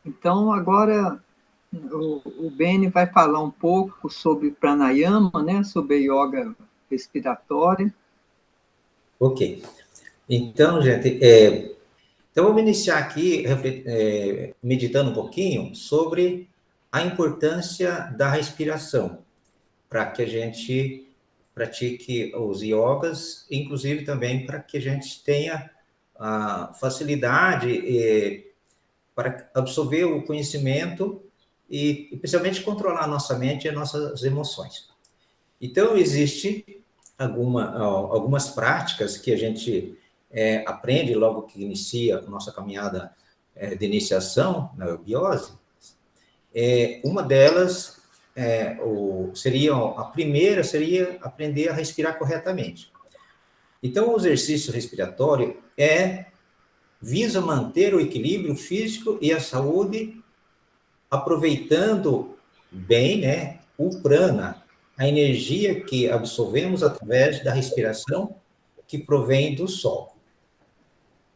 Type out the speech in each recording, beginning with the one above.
Então, agora o Beni vai falar um pouco sobre pranayama, né? Sobre yoga respiratória. Ok. Então, gente, então vamos iniciar aqui meditando um pouquinho sobre a importância da respiração para que a gente pratique os yogas, inclusive também para que a gente tenha a facilidade para absorver o conhecimento e principalmente controlar a nossa mente e as nossas emoções. Então, existe algumas práticas que a gente aprende logo que inicia a nossa caminhada de iniciação na biose. Uma delas a primeira seria aprender a respirar corretamente. Então, o exercício respiratório visa manter o equilíbrio físico e a saúde, aproveitando bem, né, o prana, a energia que absorvemos através da respiração que provém do sol.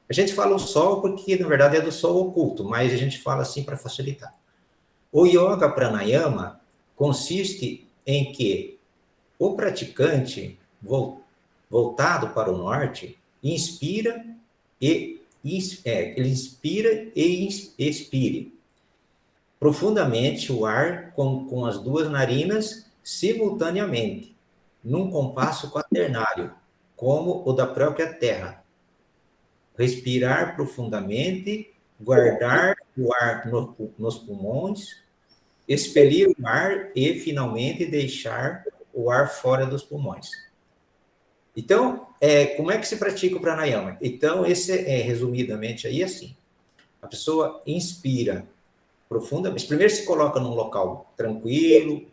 A gente fala o sol porque, na verdade, é do sol oculto, mas a gente fala assim para facilitar. O yoga pranayama consiste em que o praticante, voltado para o norte, inspira e ele inspira e expire profundamente o ar com as duas narinas simultaneamente, num compasso quaternário, como o da própria Terra. Respirar profundamente, guardar o ar nos pulmões, expelir o ar e, finalmente, deixar o ar fora dos pulmões. Então, como é que se pratica o pranayama? Então, esse resumidamente aí assim. A pessoa inspira profundamente. Primeiro se coloca num local tranquilo,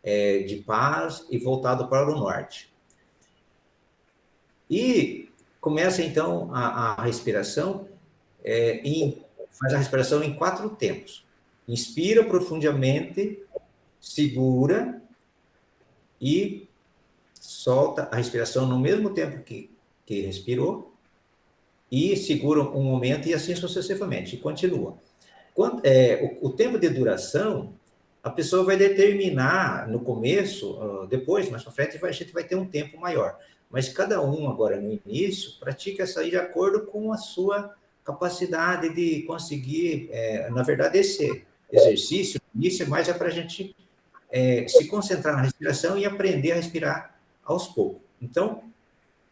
de paz e voltado para o norte. E começa então a respiração, faz a respiração em 4 tempos. Inspira profundamente, segura e solta a respiração no mesmo tempo que respirou e segura um momento e assim sucessivamente, e continua. O tempo de duração, a pessoa vai determinar no começo, depois, mais para frente, a gente vai ter um tempo maior. Mas cada um, agora no início, pratica isso aí de acordo com a sua capacidade de conseguir. Na verdade, esse exercício, início, mais para a gente se concentrar na respiração e aprender a respirar aos poucos. Então,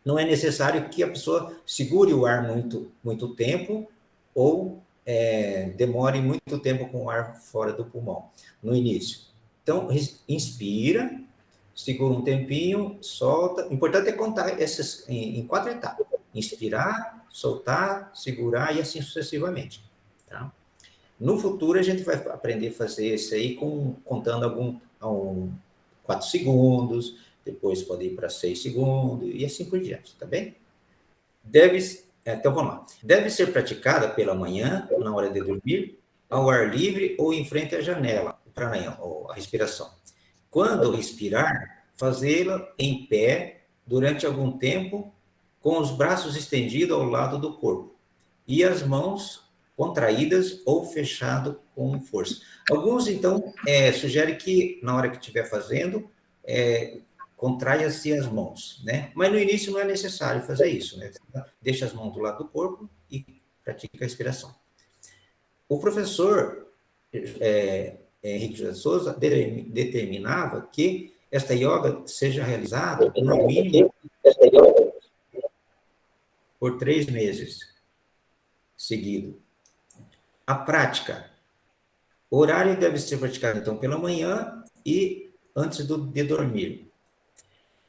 não é necessário que a pessoa segure o ar muito tempo ou demore muito tempo com o ar fora do pulmão, no início. Então, inspira, segura um tempinho, solta. O importante é contar essas em 4 etapas. Inspirar, soltar, segurar e assim sucessivamente. Tá? No futuro, a gente vai aprender a fazer isso aí contando 4 segundos, depois pode ir para 6 segundos e assim por diante, tá bem? Então vamos lá. Deve ser praticada pela manhã, na hora de dormir, ao ar livre ou em frente à janela, pranayama, ou a respiração. Quando respirar, fazê-la em pé durante algum tempo, com os braços estendidos ao lado do corpo e as mãos contraídas ou fechado com força. Alguns, então, sugerem que, na hora que estiver fazendo, contraia-se as mãos, né? Mas no início não é necessário fazer isso, né? Deixa as mãos do lado do corpo e pratica a respiração. O professor Henrique José de Souza determinava que esta yoga seja realizada no mínimo por 3 meses seguido. A prática. O horário deve ser praticado, então, pela manhã e antes de dormir.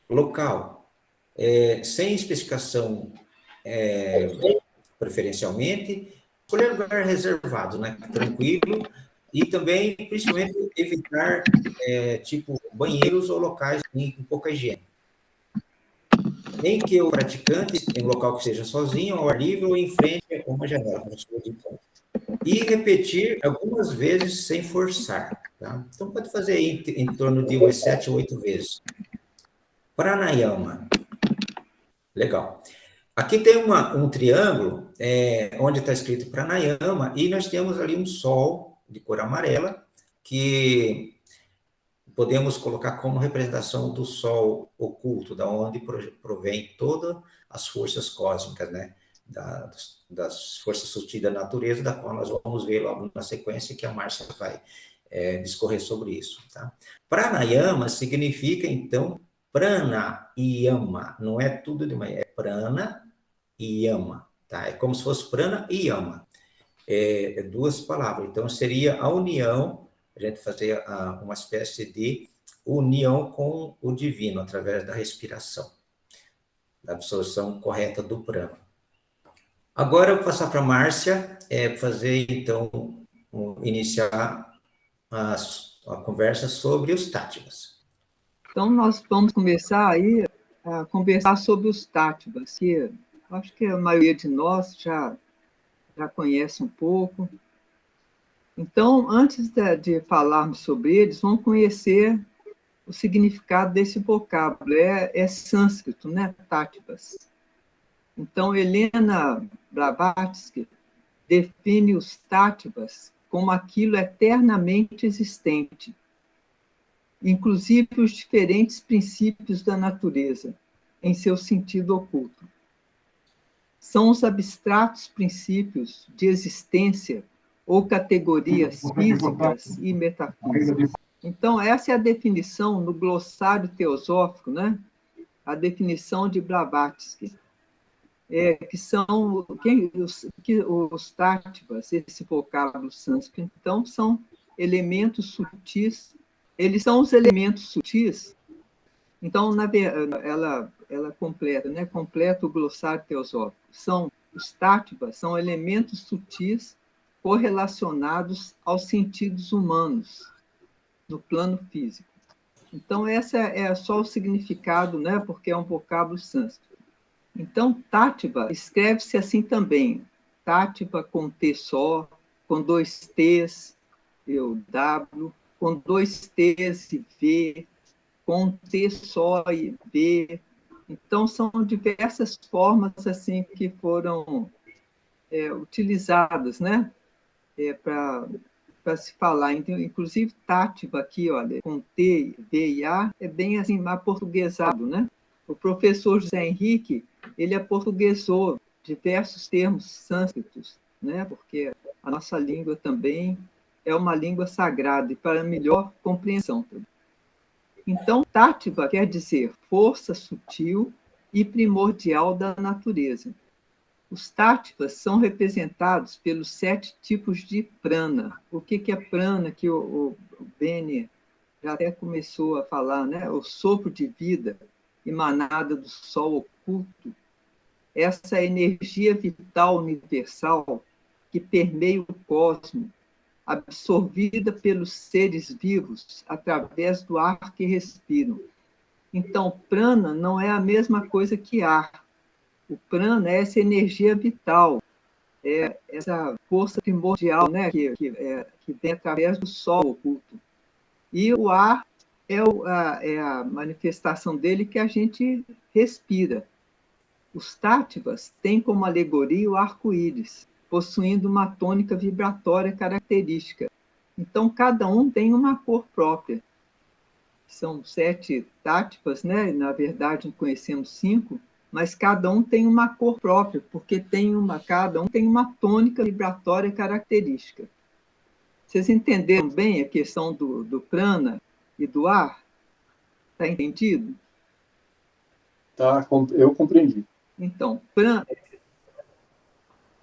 Local. Sem especificação preferencialmente, escolher lugar reservado, né? Tranquilo, e também, principalmente, evitar, tipo, banheiros ou locais com pouca higiene. Nem que o praticante, em um local que seja sozinho, ao ar livre ou em frente a uma janela, e repetir algumas vezes sem forçar. Tá? Então, pode fazer aí em torno de umas 7 ou 8 vezes. Pranayama. Legal. Aqui tem um triângulo, onde está escrito Pranayama, e nós temos ali um sol de cor amarela, que podemos colocar como representação do sol oculto, da onde provém todas as forças cósmicas, né? Das forças sutis da natureza, da qual nós vamos ver logo na sequência, que a Márcia vai discorrer sobre isso. Tá? Pranayama significa, então, prana e yama, não é tudo de manhã, é prana e yama, tá? É como se fosse prana e yama, duas palavras. Então, seria a união, a gente fazer uma espécie de união com o divino, através da respiração, da absorção correta do prana. Agora, eu vou passar para a Márcia, fazer, então, iniciar a conversa sobre os táttvas. Então, nós vamos começar aí a conversar sobre os táttvas, que acho que a maioria de nós já conhece um pouco. Então, antes de falarmos sobre eles, vamos conhecer o significado desse vocábulo. É sânscrito, né? Táttvas. Então, Helena Blavatsky define os táttvas como aquilo eternamente existente, inclusive os diferentes princípios da natureza, em seu sentido oculto. São os abstratos princípios de existência ou categorias físicas e metafísicas. Então, essa é a definição no glossário teosófico, né? A definição de Blavatsky, que são os táttvas, esse vocábulo sânscrito, então, são elementos sutis. Eles são os elementos sutis. Então, ela completa, né? Completa o glossário teosófico. Os táttvas são elementos sutis correlacionados aos sentidos humanos, no plano físico. Então, essa é só o significado, né? Porque é um vocábulo sânscrito. Então, táttva escreve-se assim também. Táttva com T só, com 2 T's, e o W, com 2 T's e V, com T só e V. Então, são diversas formas assim que foram utilizadas, né? Para se falar. Então, inclusive, táttva aqui, olha, com T, V e A, é bem assim, aportuguesado, né? O professor José Henrique, ele aportuguesou diversos termos sânscritos, né? Porque a nossa língua também é uma língua sagrada e para melhor compreensão. Então, táttva quer dizer força sutil e primordial da natureza. Os táttvas são representados pelos 7 tipos de prana. O que é prana, que o Beni já até começou a falar, né? O sopro de vida emanada do sol oculto, essa energia vital universal que permeia o cosmos, absorvida pelos seres vivos através do ar que respiram. Então, prana não é a mesma coisa que ar. O prana é essa energia vital, é essa força primordial, né, que vem através do sol oculto. E o ar é a manifestação dele que a gente respira. Os táttvas têm como alegoria o arco-íris, possuindo uma tônica vibratória característica. Então, cada um tem uma cor própria. São 7 táttvas, né? Na verdade, conhecemos 5, mas cada um tem uma cor própria, porque cada um tem uma tônica vibratória característica. Vocês entenderam bem a questão do prana e do ar? Está entendido? Tá, eu compreendi. Então, prana...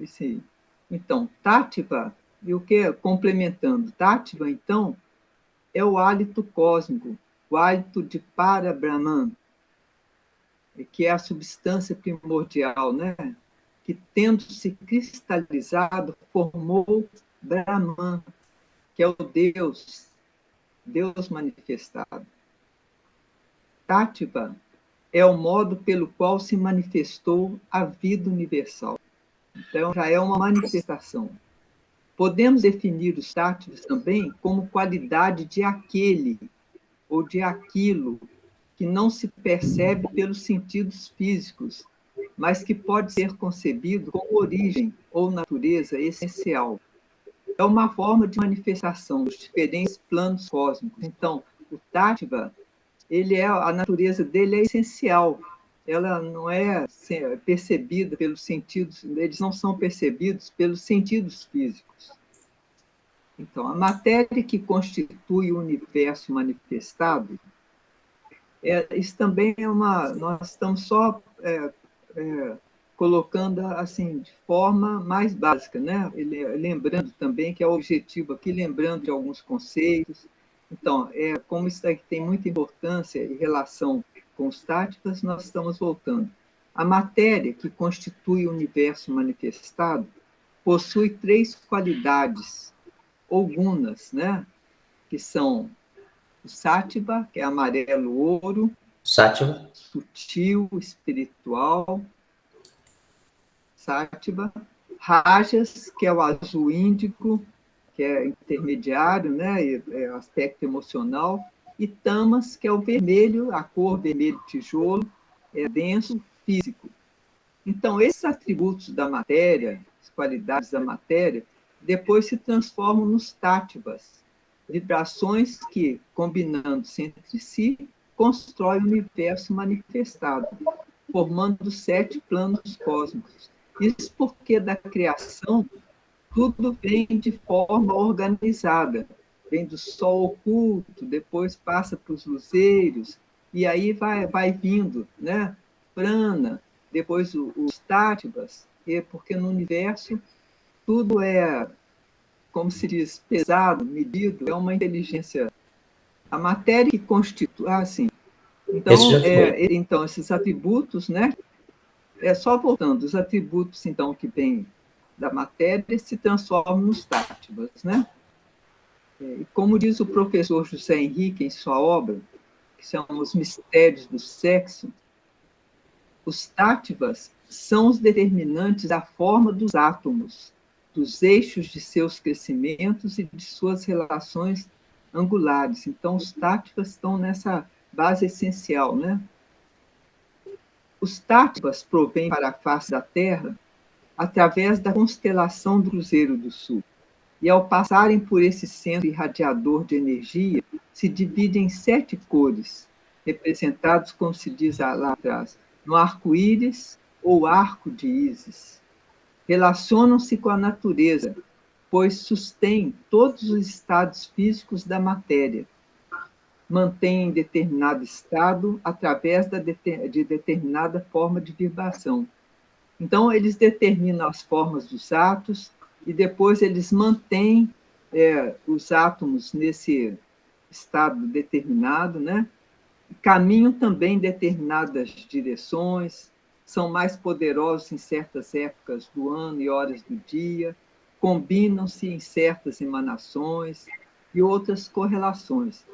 Sim. Então, táttva, e o que? Complementando, táttva, então, é o hálito cósmico, o hálito de Para-Brahman, que é a substância primordial, né? Que, tendo se cristalizado, formou Brahman, que é o Deus manifestado. Táttva é o modo pelo qual se manifestou a vida universal. Então, já é uma manifestação. Podemos definir os táttvas também como qualidade de aquele ou de aquilo que não se percebe pelos sentidos físicos, mas que pode ser concebido como origem ou natureza essencial. É uma forma de manifestação dos diferentes planos cósmicos. Então, o Tattva, a natureza dele é essencial. Ela não é percebida pelos sentidos, eles não são percebidos pelos sentidos físicos. Então, a matéria que constitui o universo manifestado, isso também nós estamos só colocando assim de forma mais básica, né? Lembrando também que é o objetivo aqui, lembrando de alguns conceitos. Então, como isso aqui tem muita importância em relação com os Tattvas, nós estamos voltando. A matéria que constitui o universo manifestado possui 3 qualidades, ou gunas, né? Que são o Sattva, que é amarelo-ouro, Sátiva. sutil, espiritual, Sattva, Rajas, que é o azul índico, que é intermediário, né? É aspecto emocional, e Tamas, que é o vermelho, a cor vermelho tijolo, é denso, físico. Então, esses atributos da matéria, as qualidades da matéria, depois se transformam nos Tattvas, vibrações que, combinando-se entre si, constroem o universo manifestado, formando 7 planos cósmicos. Isso porque da criação tudo vem de forma organizada, vem do sol oculto, depois passa para os luzeiros, e aí vai vindo, né? Prana, depois os Tattvas, porque no universo tudo é, como se diz, pesado, medido, é uma inteligência. A matéria que constitui. Sim. Esse já foi. Então, esses atributos, né? Só voltando, os atributos, então, que vêm da matéria se transformam nos Tattvas, né? E como diz o professor José Henrique em sua obra, que são Os Mistérios do Sexo, os Tattvas são os determinantes da forma dos átomos, dos eixos de seus crescimentos e de suas relações angulares. Então, os Tattvas estão nessa base essencial, né? Os Tattvas provêm para a face da Terra através da constelação do Cruzeiro do Sul. E, ao passarem por esse centro irradiador de energia, se dividem em 7 cores, representados, como se diz lá atrás, no arco-íris ou arco de Ísis. Relacionam-se com a natureza, pois sustêm todos os estados físicos da matéria. Mantêm determinado estado através de determinada forma de vibração. Então, eles determinam as formas dos átomos e depois eles mantêm os átomos nesse estado determinado, né? Caminham também em determinadas direções, são mais poderosos em certas épocas do ano e horas do dia, combinam-se em certas emanações e outras correlações.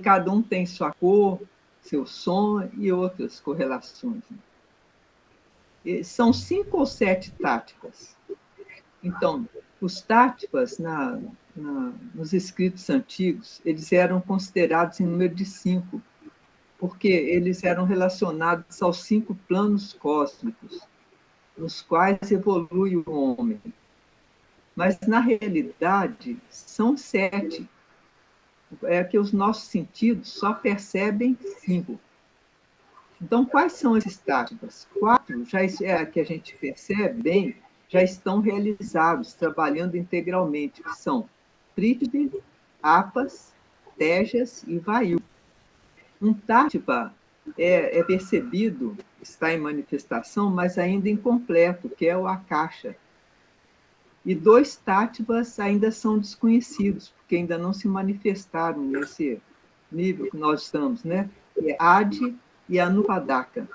Cada um tem sua cor, seu som e outras correlações. São 5 ou 7 Tattvas. Então, os Tattvas, nos escritos antigos, eles eram considerados em número de 5, porque eles eram relacionados aos 5 planos cósmicos, nos quais evolui o homem. Mas, na realidade, são 7. É que os nossos sentidos só percebem 5. Então, quais são esses Tattvas? 4, que a gente percebe bem, já estão realizados, trabalhando integralmente, que são Prithvi, Apas, Tejas e Vayu. Um Tattva é percebido, está em manifestação, mas ainda incompleto, que é o Akasha. E 2 Tattvas ainda são desconhecidos, porque ainda não se manifestaram nesse nível que nós estamos, né? É Adi e Anupadaka.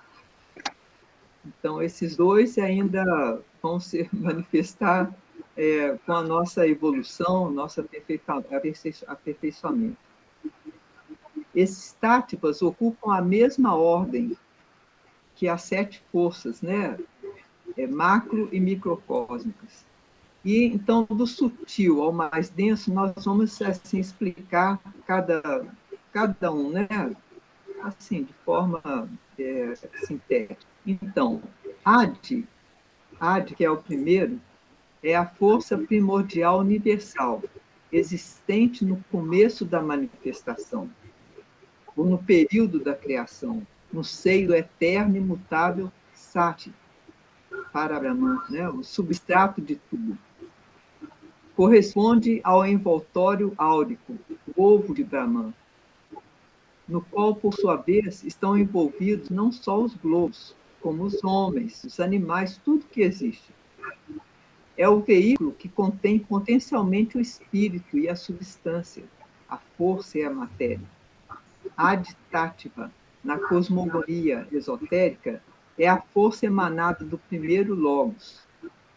Então, esses 2 ainda vão se manifestar com a nossa evolução, nosso aperfeiçoamento. Esses Tattvas ocupam a mesma ordem que as 7 forças, né? Macro e microcósmicas. E, então, do sutil ao mais denso, nós vamos assim, explicar cada um, né? Assim, de forma sintética. Então, Adi, que é o primeiro, é a força primordial universal, existente no começo da manifestação, ou no período da criação, no seio do eterno e imutável Sati, para Brahman, né? O substrato de tudo. Corresponde ao envoltório áurico, o ovo de Brahman, no qual, por sua vez, estão envolvidos não só os globos, como os homens, os animais, tudo que existe. É o veículo que contém potencialmente o espírito e a substância, a força e a matéria. Aditativa, na cosmogonia esotérica, é a força emanada do primeiro logos,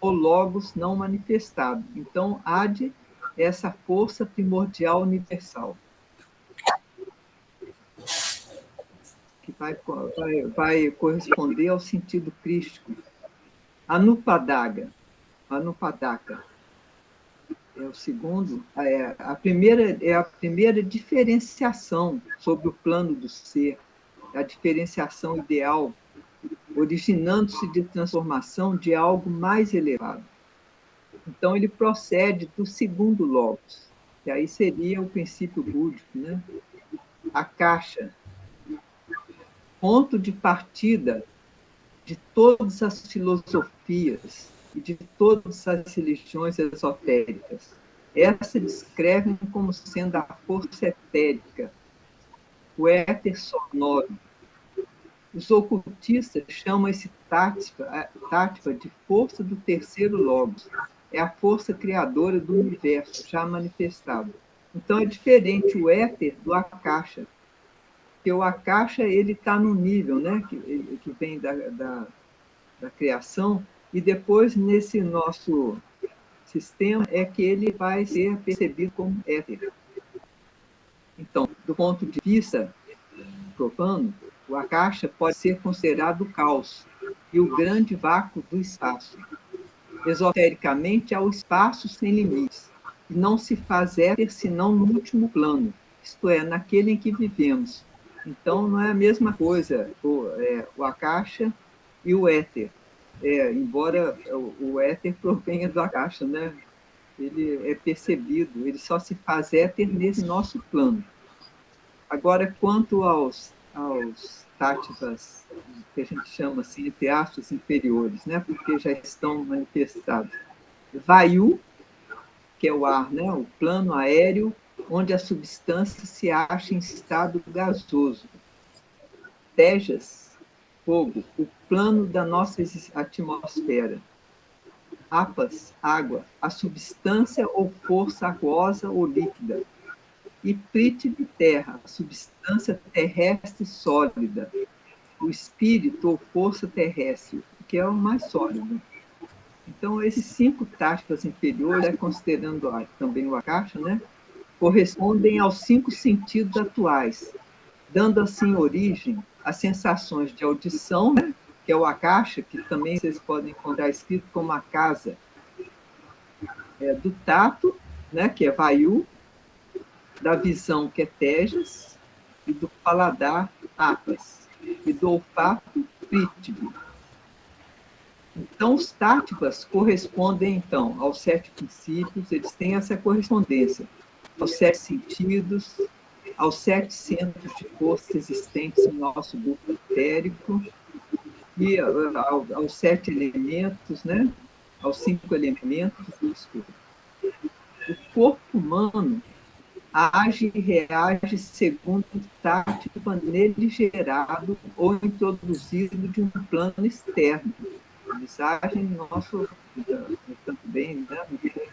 o logos não manifestado. Então, Adi é essa força primordial universal, que vai corresponder ao sentido crístico. Anupadaka é o segundo. A primeira diferenciação sobre o plano do ser, a diferenciação ideal, originando-se de transformação de algo mais elevado. Então, ele procede do segundo logos, que aí seria o princípio búdico, né? A caixa, ponto de partida de todas as filosofias e de todas as religiões esotéricas. Essa descrevem como sendo a força etérica, o éter sonoro. Os ocultistas chamam esse tática de força do terceiro logos. É a força criadora do universo, já manifestado. Então, é diferente o éter do akasha, porque o akasha está no nível, né, que vem da criação, e depois, nesse nosso sistema, é que ele vai ser percebido como éter. Então, do ponto de vista profano, o akasha pode ser considerado o caos e o grande vácuo do espaço. Esotericamente, há o espaço sem limites, e não se faz éter senão no último plano, isto é, naquele em que vivemos. Então, não é a mesma coisa o akasha e o éter. Embora o éter provenha do akasha, né? Ele é percebido, ele só se faz éter nesse nosso plano. Agora, quanto aos tátivas, que a gente chama assim, entre aspas, inferiores, né? Porque já estão manifestados. Vayu, que é o ar, né? O plano aéreo, onde a substância se acha em estado gasoso. Tejas, fogo, o plano da nossa atmosfera. Apas, água, a substância ou força aquosa ou líquida. E Prithvi, terra, a substância terrestre sólida. O espírito ou força terrestre, que é o mais sólido. Então, esses 5 táticas inferiores, considerando também o akasha, né, correspondem aos 5 sentidos atuais, dando assim origem às sensações de audição, né, que é o akasha, que também vocês podem encontrar escrito como a casa, do tato, né, que é vayu, da visão, que é tejas, e do paladar, apas, e do olfato, prithvi. Então, os tátivas correspondem, então, aos 7 princípios, eles têm essa correspondência aos 7 sentidos, aos 7 centros de força existentes em nosso grupo etérico, e aos 7 elementos, né? Aos 5 elementos do escuro. O corpo humano age e reage segundo o tática nele gerado ou introduzido de um plano externo. Eles agem no nosso, também, né,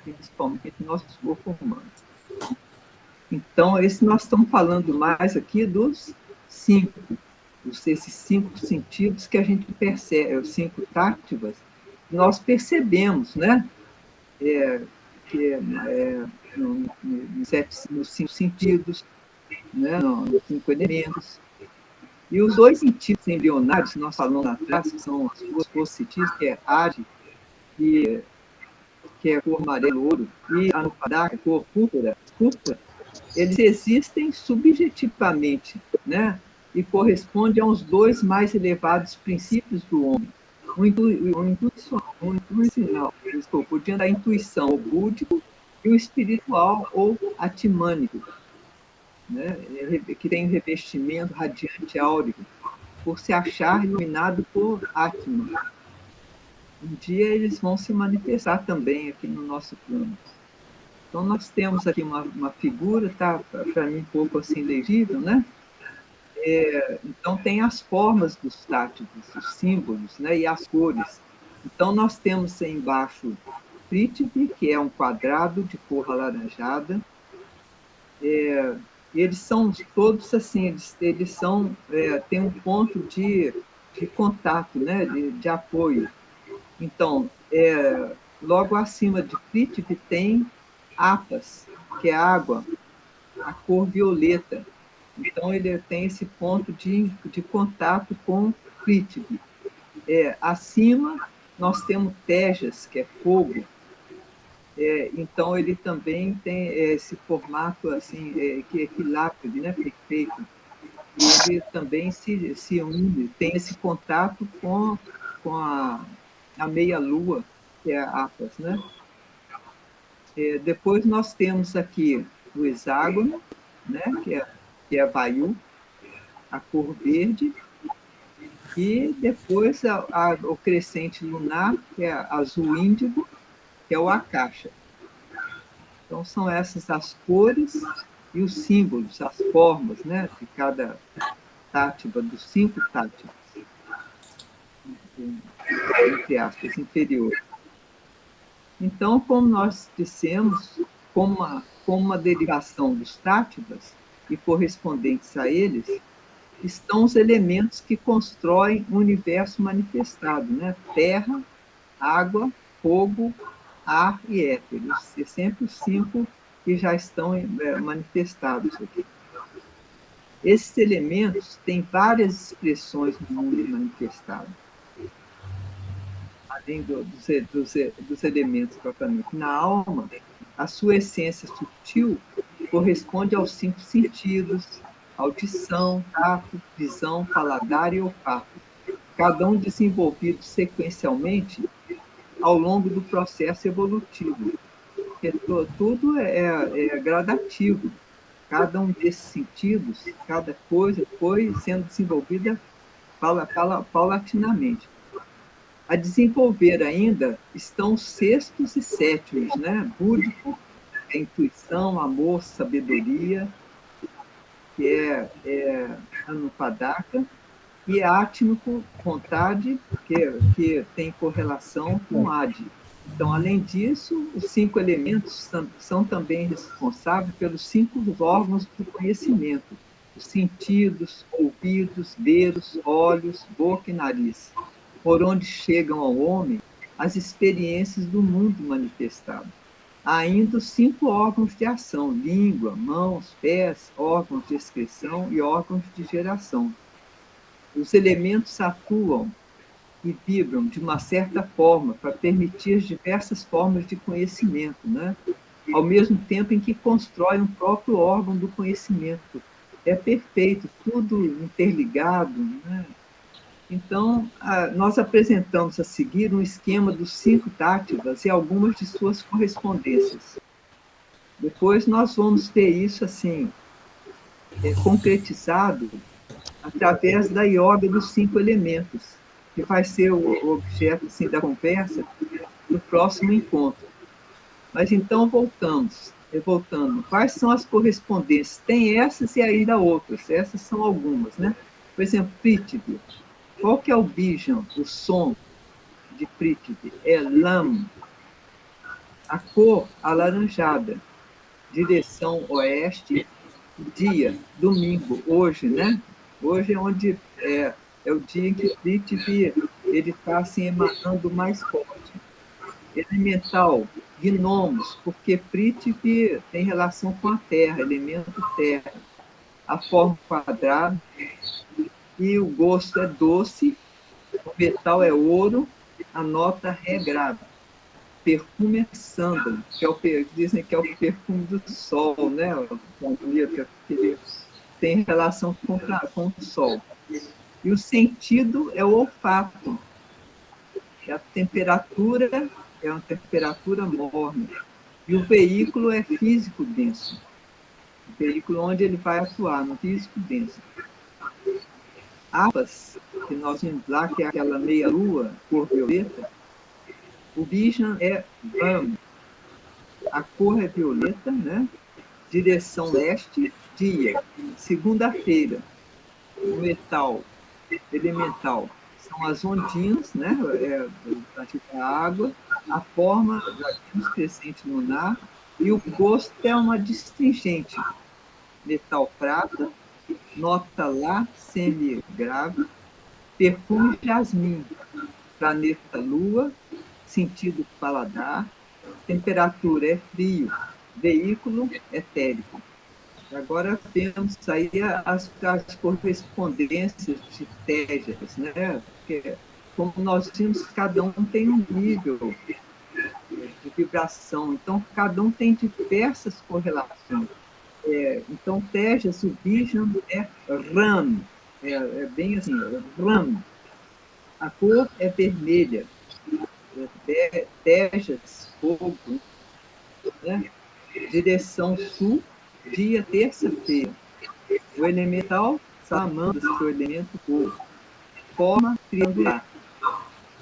principalmente no nosso corpo humano. Então, nós estamos falando mais aqui dos 5, esses 5 sentidos que a gente percebe, os 5 tátivas, nós percebemos, né? Nos 5 sentidos, né? Nos 5 elementos. E os 2 sentidos embrionários, que nós falamos lá atrás, que são as 2 forças sentidos, que é Adi, que é cor amarelo-ouro, e Anupadaka, cor púrpura, eles existem subjetivamente, né? E correspondem aos 2 mais elevados princípios do homem, o dia da intuição, o búdico, e o espiritual ou atimânico, né? Que tem revestimento radiante áureo, por se achar iluminado por Atman. Um dia eles vão se manifestar também aqui no nosso plano. Então, nós temos aqui uma figura, tá, para mim, um pouco assim legível, né? Então, tem as formas dos táticos, os símbolos, né? E as cores. Então, nós temos aí embaixo Prithvi, que é um quadrado de cor alaranjada. Eles são todos assim, eles são, têm um ponto de contato, né? De apoio. Então, logo acima de Prithvi tem Apas, que é água, a cor violeta. Então, ele tem esse ponto de contato com Prithvi. Acima, nós temos Tejas, que é fogo. Então, ele também tem esse formato assim, que é equilátero, né, perfeito. Ele também se une, tem esse contato com a meia-lua, que é a Apas, né? Depois nós temos aqui o hexágono, né, que é Vayu, a cor verde, e depois o crescente lunar, que é azul índigo, que é o Akasha. Então, são essas as cores e os símbolos, as formas, né, de cada tátiva, dos 5 tátivas, entre aspas, inferior. Então, como nós dissemos, como uma derivação dos tátivas e correspondentes a eles, estão os elementos que constroem o universo manifestado, né? Terra, água, fogo, ar e éter. Sempre os 5 que já estão manifestados aqui. Esses elementos têm várias expressões no mundo manifestado. Além dos elementos propriamente. Na alma, a sua essência sutil corresponde aos 5 sentidos: audição, tato, visão, paladar e olfato, cada um desenvolvido sequencialmente ao longo do processo evolutivo. Porque tudo é gradativo. Cada um desses sentidos, cada coisa foi sendo desenvolvida paulatinamente. A desenvolver ainda estão os 6º e 7º, né? Búdico, é intuição, amor, sabedoria, que é Anupadaka, e átmico, vontade, que tem correlação com Adi. Então, além disso, os 5 elementos são também responsáveis pelos 5 órgãos do conhecimento: os sentidos, ouvidos, dedos, olhos, boca e nariz, por onde chegam ao homem as experiências do mundo manifestado. Há ainda os 5 órgãos de ação: língua, mãos, pés, órgãos de expressão e órgãos de geração. Os elementos atuam e vibram de uma certa forma para permitir as diversas formas de conhecimento, né? Ao mesmo tempo em que constroem um próprio órgão do conhecimento. É perfeito, tudo interligado, né? Então, nós apresentamos a seguir um esquema dos 5 tátivas e algumas de suas correspondências. Depois nós vamos ter isso assim, concretizado através da yoga dos 5 elementos, que vai ser o objeto assim, da conversa do próximo encontro. Mas então voltando. Quais são as correspondências? Tem essas e ainda outras. Essas são algumas, né? Por exemplo, Prithvi. Qual que é o bijan, o som de Prithvi? É Lam. A cor alaranjada. Direção oeste. Dia, domingo, hoje, né? Hoje é onde é o dia em que Prithvi ele está assim, emanando mais forte. Elemental, gnomos, porque Prithvi tem relação com a terra, elemento terra. A forma quadrada, e o gosto é doce, o metal é ouro, a nota é grave. Perfume é sândalo, dizem que é o perfume do sol, né? Que tem relação com o sol. E o sentido é o olfato. A temperatura é uma temperatura morna. E o veículo é físico denso. O veículo onde ele vai atuar, no físico denso. Apas, que nós vimos lá, que é aquela meia-lua, cor violeta, o Bijan é Ram. A cor é violeta, né? Direção leste, dia. Segunda-feira, o metal elemental são as ondinhas, né? A água, a forma, já vimos, crescente lunar, e o gosto é uma distingente. Metal prata, nota lá, semi-grave, perfume jasmim, planeta lua, sentido paladar, temperatura é frio, veículo etérico. Agora temos aí as correspondências de Tejas, né? Porque, como nós vimos, cada um tem um nível de vibração, então cada um tem diversas correlações. Então, Tejas, o Bijan é Ram, bem assim, Ram. A cor é vermelha, Tejas, fogo, né? Direção sul, dia terça-feira. O elemental, salamandras, que é o elemento fogo. Forma triangular.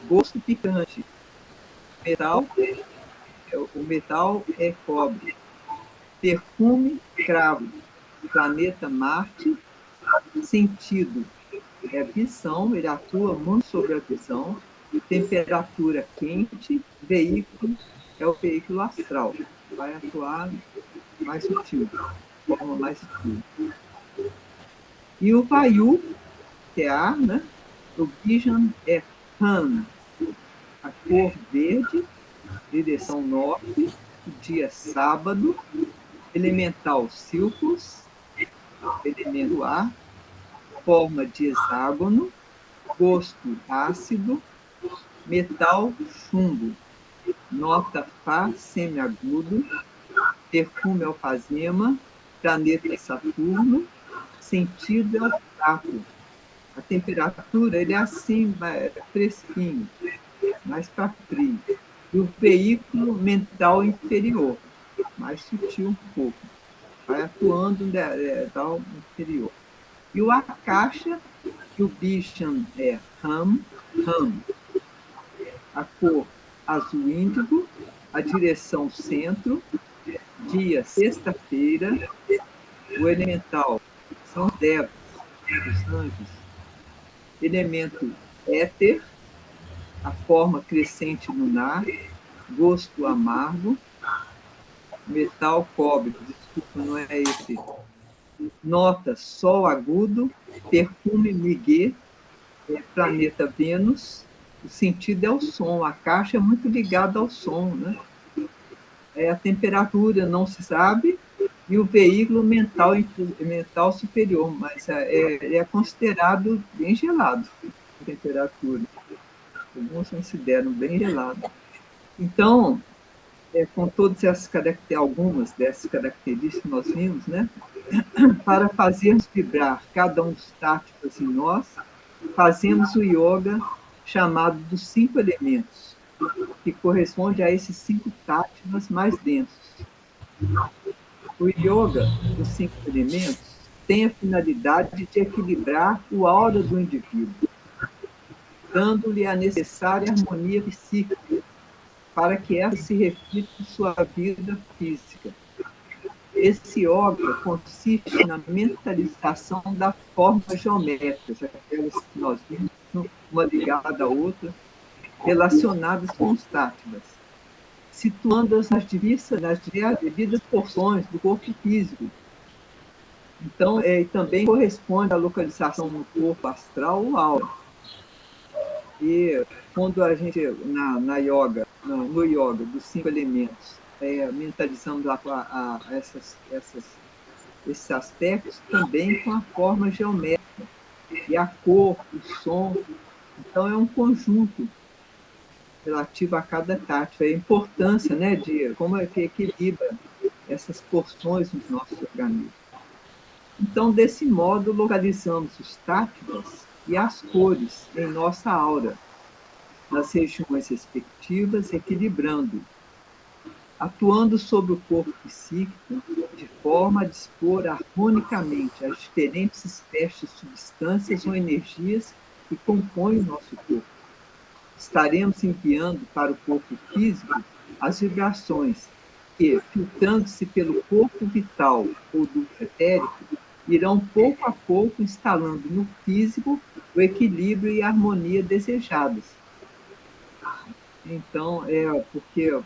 Gosto picante. O metal é cobre. Perfume, cravo. Planeta Marte. Sentido é visão, ele atua muito sobre a visão. Temperatura quente. Veículo é o veículo astral. Vai atuar mais sutil, de forma mais sutil. E o Vayu, que é ar, né? O Bijan é Han, a cor verde, direção norte, dia sábado, elemental círculos, elemento ar, forma de hexágono, gosto ácido, metal chumbo, nota Fá semiagudo, perfume alfazema, planeta Saturno, sentido olfato. A temperatura, ele é assim, fresquinho, mais para frio. E o veículo mental inferior, mais sutil um pouco, vai atuando no inferior. E o Akasha, que o Bijan é Ram, a cor azul índigo, a direção centro, dia sexta-feira, o elemental são os devas, os anjos, elemento éter, a forma crescente lunar, gosto amargo, metal cobre, desculpa, não é esse. Nota sol agudo, perfume migué, planeta Vênus, o sentido é o som, a caixa é muito ligada ao som, né? A temperatura não se sabe, e o veículo mental superior, mas é considerado bem gelado, a temperatura. Alguns consideram bem gelado. Então, com todas essas características, algumas dessas características que nós vimos, né? Para fazermos vibrar cada um dos táticos em nós, fazemos o yoga chamado dos 5 elementos, que corresponde a esses 5 táticos mais densos. O yoga dos 5 elementos tem a finalidade de equilibrar o aura do indivíduo, dando-lhe a necessária harmonia psíquica para que ela se reflita em sua vida física. Esse yoga consiste na mentalização da forma geométrica, aquelas que nós vimos, uma ligada à outra, relacionadas com os tátilas, situando-as nas devidas porções do corpo físico. Então, também corresponde à localização no corpo astral ou aura. E quando a gente, no yoga dos 5 elementos, mentalizamos esses aspectos também com a forma geométrica, e a cor, o som. Então, é um conjunto relativo a cada tática, a importância, né, de como é que equilibra essas porções no nosso organismo. Então, desse modo, localizamos os táticos e as cores em nossa aura, nas regiões respectivas, equilibrando, atuando sobre o corpo psíquico de forma a dispor harmonicamente as diferentes espécies de substâncias ou energias que compõem o nosso corpo. Estaremos enviando para o corpo físico as vibrações que, filtrando-se pelo corpo vital ou duplo etérico, irão pouco a pouco instalando no físico o equilíbrio e a harmonia desejados. Então, porque o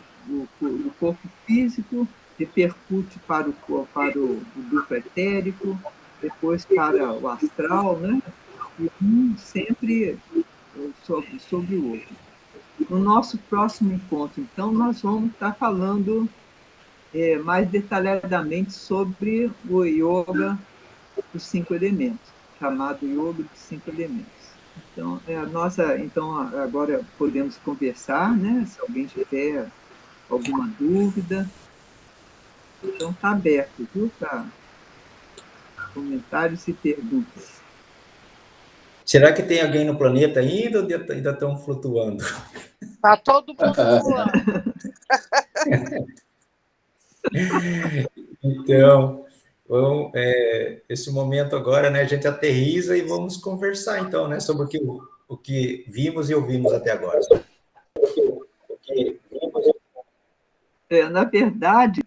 corpo físico repercute para o duplo etérico, depois para o astral, né? E um sempre sobre o outro. No nosso próximo encontro, então, nós vamos estar falando mais detalhadamente sobre o yoga dos 5 elementos, chamado yoga dos 5 elementos. Então, então, agora podemos conversar, né? Se alguém tiver alguma dúvida. Então, está aberto, viu? Para comentários e perguntas. Será que tem alguém no planeta ainda ou ainda estão flutuando? Está todo mundo voando. Então, esse momento agora, né, a gente aterriza e vamos conversar, então, né, sobre o que vimos e ouvimos até agora. Na verdade,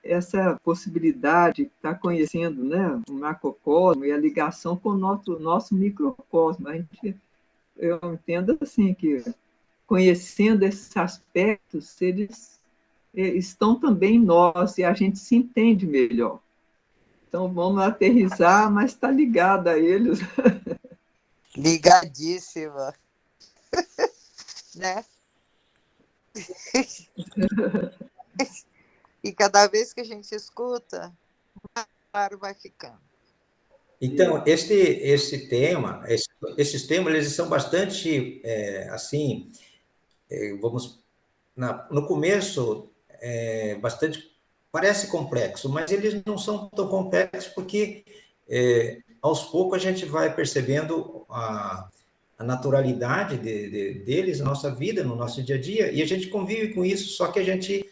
essa possibilidade de estar conhecendo, né, o macrocosmo e a ligação com o nosso microcosmo. Eu entendo assim que, conhecendo esses aspectos, eles estão também em nós e a gente se entende melhor. Então, vamos aterrissar, mas está ligado a eles. Ligadíssima. Né? E cada vez que a gente escuta, mais claro vai ficando. Então, esses temas, eles são bastante, assim, no começo, bastante, parece complexo, mas eles não são tão complexos porque, aos poucos, a gente vai percebendo a naturalidade deles na nossa vida, no nosso dia a dia, e a gente convive com isso, só que a gente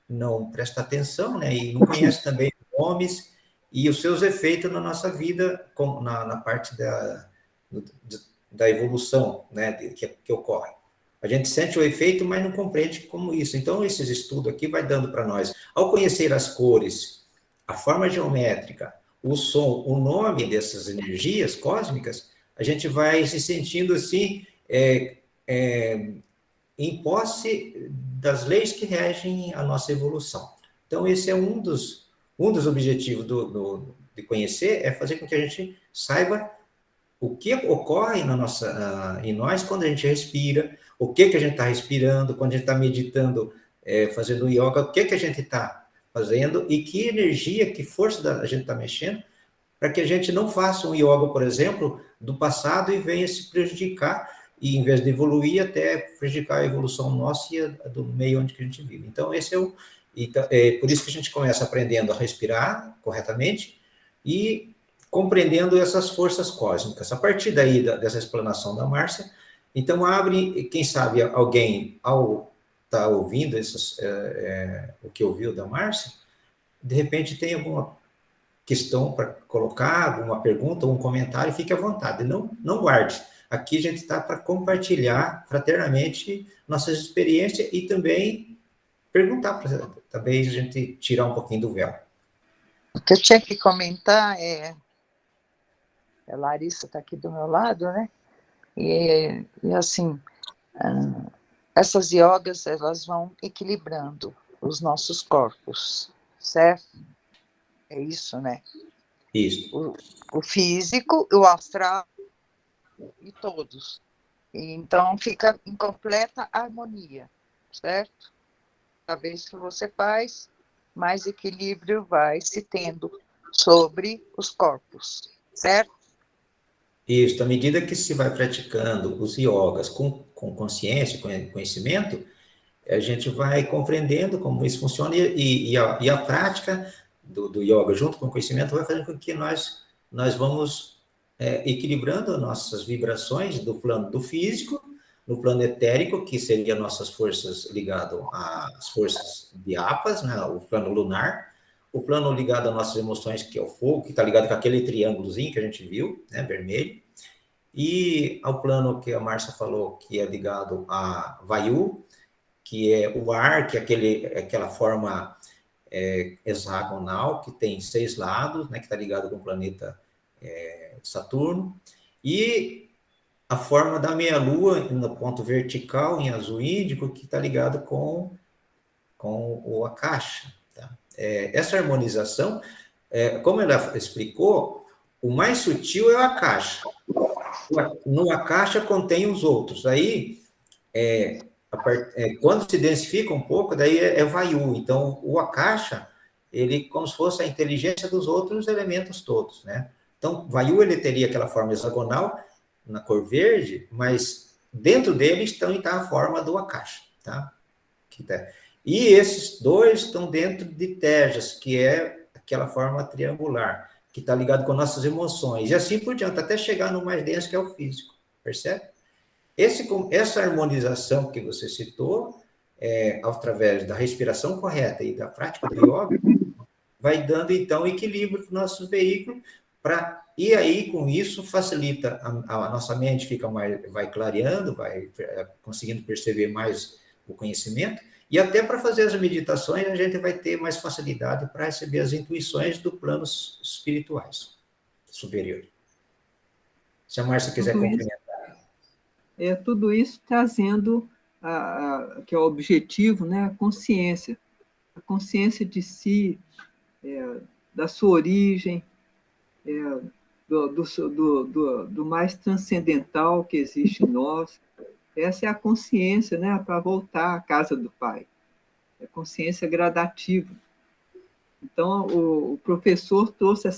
não presta atenção, né, e não conhece também os nomes e os seus efeitos na nossa vida, na parte da evolução, né, que ocorre. A gente sente o efeito, mas não compreende como isso. Então, esses estudos aqui vai dando para nós, ao conhecer as cores, a forma geométrica, o som, o nome dessas energias cósmicas, a gente vai se sentindo assim, em posse das leis que regem a nossa evolução. Então, esse é um dos objetivos de conhecer, é fazer com que a gente saiba o que ocorre em nós quando a gente respira, o que a gente está respirando, quando a gente está meditando, fazendo yoga, o que a gente está fazendo e que energia, que força a gente está mexendo, para que a gente não faça um yoga, por exemplo, do passado e venha se prejudicar, e em vez de evoluir, até prejudicar a evolução nossa e a do meio onde que a gente vive. Então, esse é por isso que a gente começa aprendendo a respirar corretamente e compreendendo essas forças cósmicas. A partir daí, dessa explanação da Márcia, então abre, quem sabe alguém, ao estar ouvindo o que ouviu da Márcia, de repente tem alguma questão para colocar, alguma pergunta, um comentário, fique à vontade, não guarde. Aqui a gente está para compartilhar fraternamente nossas experiências e também perguntar, para talvez a gente tirar um pouquinho do véu. O que eu tinha que comentar a Larissa está aqui do meu lado, né? E assim, essas yogas, elas vão equilibrando os nossos corpos, certo? É isso, né? Isso. O físico, o astral e todos. Então, fica em completa harmonia, certo? Cada vez que você faz, mais equilíbrio vai se tendo sobre os corpos, certo? Isso, à medida que se vai praticando os yogas com consciência, com conhecimento, a gente vai compreendendo como isso funciona e a prática do yoga junto com o conhecimento vai fazendo com que nós vamos equilibrando nossas vibrações do plano do físico no plano etérico, que seria nossas forças ligado às forças de Apas, né, o plano lunar, o plano ligado às nossas emoções, que é o fogo, que está ligado com aquele triângulozinho que a gente viu, né, vermelho, e ao plano que a Márcia falou, que é ligado a Vayu, que é o ar, que é aquela forma hexagonal, que tem 6 lados, né, que está ligado com o planeta Saturno, e a forma da meia-lua no ponto vertical, em azul índico, que está ligado com o Akasha. Tá? Essa harmonização, como ela explicou, o mais sutil é o Akasha. No Akasha contém os outros. Aí, quando se densifica um pouco, daí é Vayu. Então, o Akasha, ele como se fosse a inteligência dos outros elementos todos, né? Então, Vayu, ele teria aquela forma hexagonal, na cor verde, mas dentro dele está a forma do Akasha, tá? E esses dois estão dentro de Tejas, que é aquela forma triangular, que está ligado com nossas emoções, e assim por diante, até chegar no mais denso, que é o físico, percebe? Essa harmonização que você citou, através da respiração correta e da prática do yoga, vai dando, então, equilíbrio para o nosso veículo, e aí, com isso, facilita, a nossa mente vai clareando, vai conseguindo perceber mais o conhecimento, e até para fazer as meditações, a gente vai ter mais facilidade para receber as intuições do planos espirituais superior. Se a Márcia quiser complementar. Tudo isso trazendo, que é o objetivo, né, a consciência de si, da sua origem, do mais transcendental que existe em nós. Essa é a consciência, né, para voltar à casa do Pai. É a consciência gradativa. Então, o professor trouxe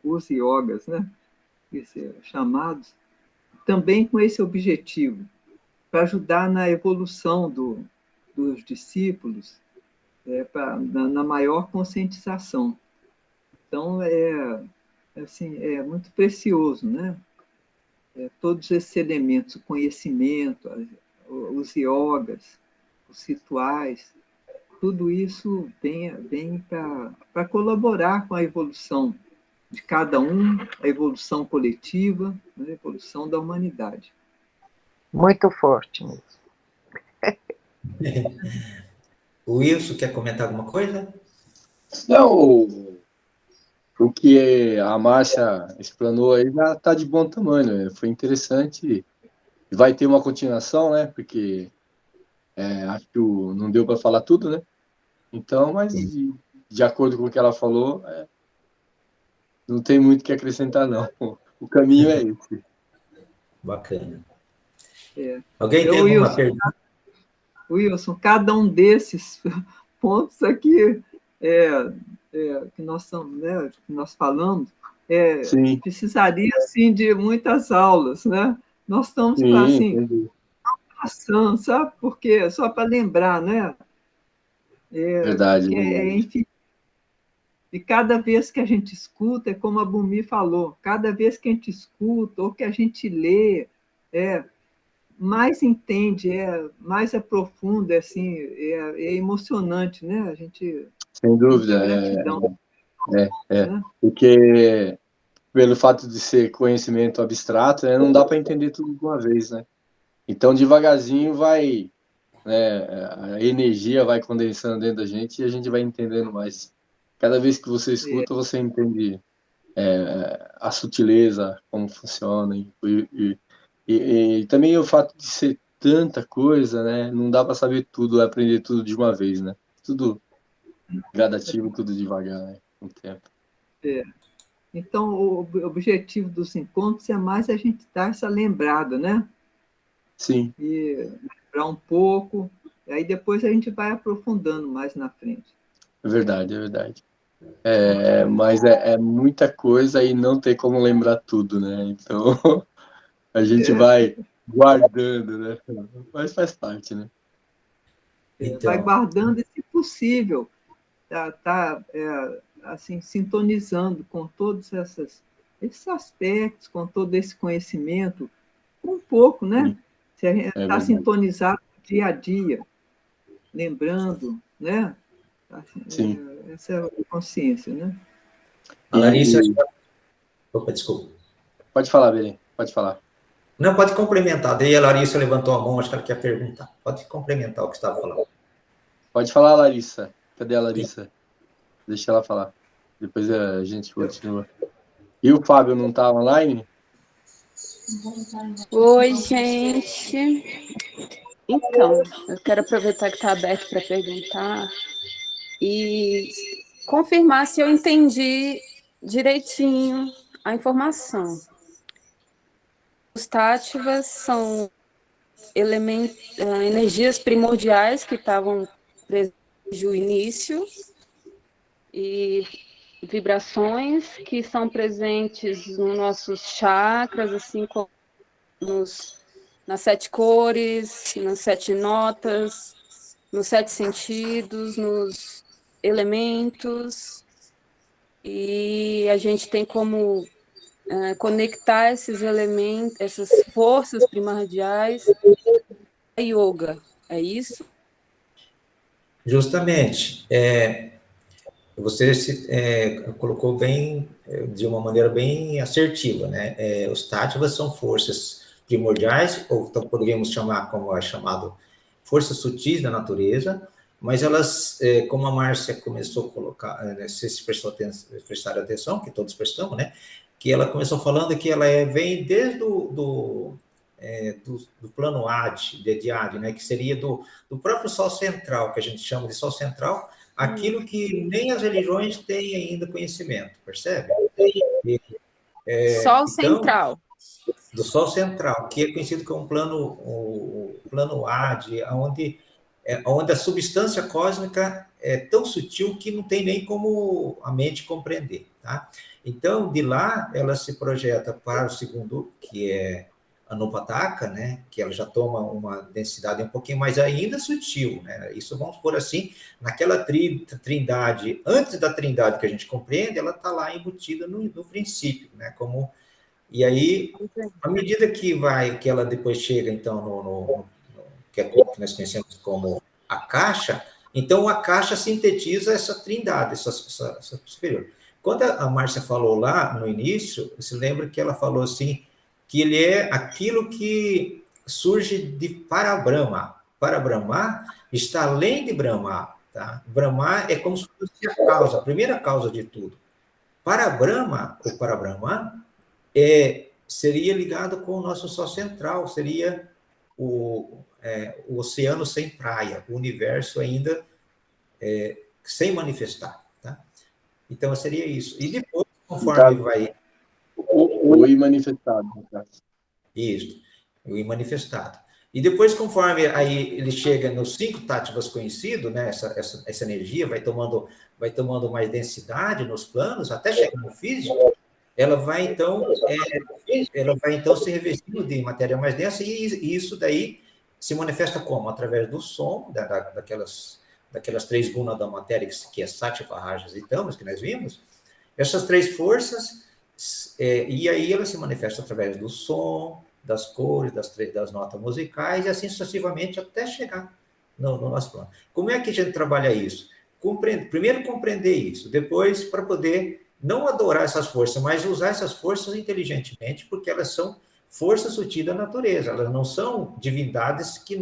os yogas, né, chamados, também com esse objetivo, para ajudar na evolução dos discípulos, na maior conscientização. Então, assim, é muito precioso, né? Todos esses elementos, o conhecimento, os yogas, os rituais, tudo isso vem para colaborar com a evolução de cada um, a evolução coletiva, né? A evolução da humanidade. Muito forte mesmo. O Wilson quer comentar alguma coisa? Não, o que a Márcia explanou aí já está de bom tamanho, né? Foi interessante. Vai ter uma continuação, né? Porque acho que não deu para falar tudo, né? Então, mas de acordo com o que ela falou, não tem muito o que acrescentar, não. O caminho é esse. Bacana. Alguém tem alguma pergunta? Wilson, cada um desses pontos aqui que nós falamos, precisaria assim, de muitas aulas, né? Nós estamos assim, passando, sabe? Porque, só para lembrar, né? Verdade. Enfim, e cada vez que a gente escuta, é como a Bumi falou, cada vez que a gente escuta ou que a gente lê, mais entende, mais aprofunda, assim, é emocionante, né? A gente sem dúvida, gratidão, né? Porque pelo fato de ser conhecimento abstrato, não dá para entender tudo de uma vez, né? Então devagarzinho vai, né? A energia vai condensando dentro da gente e a gente vai entendendo mais. Cada vez que você escuta, você entende a sutileza, como funciona e também o fato de ser tanta coisa, né? Não dá para saber tudo, aprender tudo de uma vez, né? Tudo gradativo, tudo devagar, né? Com o tempo. Então, o objetivo dos encontros é mais a gente dar essa lembrada, né? Sim. E lembrar um pouco, aí depois a gente vai aprofundando mais na frente. É verdade, é verdade. Mas é muita coisa e não tem como lembrar tudo, né? Então, a gente vai guardando, né? Mas faz parte, né? Então, vai guardando e, se possível, assim, sintonizando com todos esses aspectos, com todo esse conhecimento, um pouco, né? Se a gente está verdade. sintonizado dia a dia, lembrando, né? Sim. Essa é a consciência, né? A Larissa... Opa, desculpa. Pode falar, Belém, pode falar. Não, pode complementar. Daí a Larissa levantou a mão, acho que ela quer perguntar. Pode complementar o que você estava falando. Pode falar, Larissa. Cadê a Larissa? Deixa ela falar. Depois a gente continua. E o Fábio não está online? Oi, gente. Então, eu quero aproveitar que está aberto para perguntar e confirmar se eu entendi direitinho a informação. Os táttivas são energias primordiais que estavam presentes no início e vibrações que são presentes nos nossos chakras, assim como nas 7 cores, nas 7 notas, nos 7 sentidos, nos elementos, e a gente tem como conectar esses elementos, essas forças primordiais a yoga, é isso? Justamente. Você colocou bem, de uma maneira bem assertiva, né? Os táttivas são forças primordiais, ou então poderíamos chamar, como é chamado, forças sutis da natureza, mas elas, como a Márcia começou a colocar, se prestar atenção, que todos prestamos, né? Que ela começou falando que ela vem desde do plano AD, de AD, né? Que seria do próprio Sol central, que a gente chama de Sol central, aquilo que nem as religiões têm ainda conhecimento, percebe? Sol central. Do Sol central, que é conhecido como o plano AD, onde a substância cósmica é tão sutil que não tem nem como a mente compreender, tá? Então, de lá, ela se projeta para o segundo, que é Anupataka, né? Que ela já toma uma densidade um pouquinho mais ainda sutil, né? Isso, vamos por assim, naquela trindade, antes da trindade que a gente compreende, ela está lá embutida no princípio, né? E aí, à medida que ela depois chega, então, que nós conhecemos como a caixa, então a caixa sintetiza essa trindade, essa superior. Quando a Márcia falou lá no início, você lembra que ela falou assim, que ele é aquilo que surge de Parabrahma. Parabrahma está além de Brahma, tá? Brahma é como se fosse a causa, a primeira causa de tudo. Parabrahma, ou Parabrahma, seria ligado com o nosso Sol central, seria o oceano sem praia, o universo ainda sem manifestar. Tá? Então, seria isso. E depois, conforme vai... O imanifestado. Isso, o imanifestado. E depois, conforme aí ele chega nos 5 táttivas conhecidos, né, essa energia vai tomando mais densidade nos planos, até chegar no físico, ela vai então se revestindo de matéria mais densa, e isso daí se manifesta como? Através do som, daquelas 3 gunas da matéria, que é Sattva, Rajas e Tamas, que nós vimos. Essas 3 forças, e aí ela se manifesta através do som, das cores, das notas musicais, e assim sucessivamente até chegar no nosso plano. Como é que a gente trabalha isso? Primeiro compreender isso, depois para poder não adorar essas forças, mas usar essas forças inteligentemente, porque elas são forças sutis da natureza, elas não são divindades que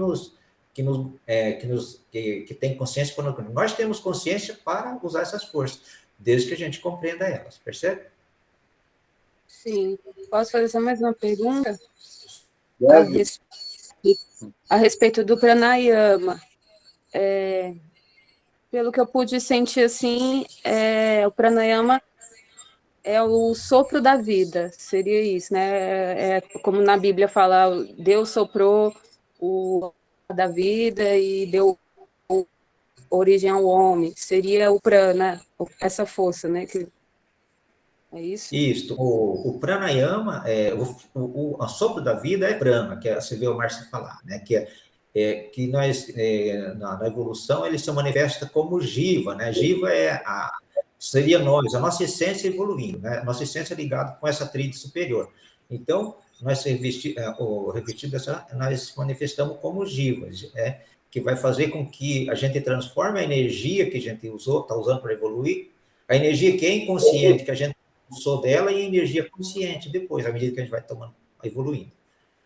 têm consciência. Nós temos consciência para usar essas forças, desde que a gente compreenda elas, percebe? Sim. Posso fazer só mais uma pergunta? Deve. A respeito do pranayama. Pelo que eu pude sentir, assim, o pranayama é o sopro da vida, seria isso, né? Como na Bíblia fala, Deus soprou o da vida e deu origem ao homem. Seria o prana, essa força, né? É isso? Isso. O pranayama, o sopro da vida é prana, que você vê o Márcio falar, né? Que nós, na evolução, ele se manifesta como jiva, né? Jiva seria nós, a nossa essência evoluindo, né? A nossa essência ligada com essa tríade superior. Então, nós nós manifestamos como jivas, que vai fazer com que a gente transforme a energia que a gente está usando para evoluir, a energia que é inconsciente, que a gente usou dela, em energia consciente depois, à medida que a gente vai evoluindo.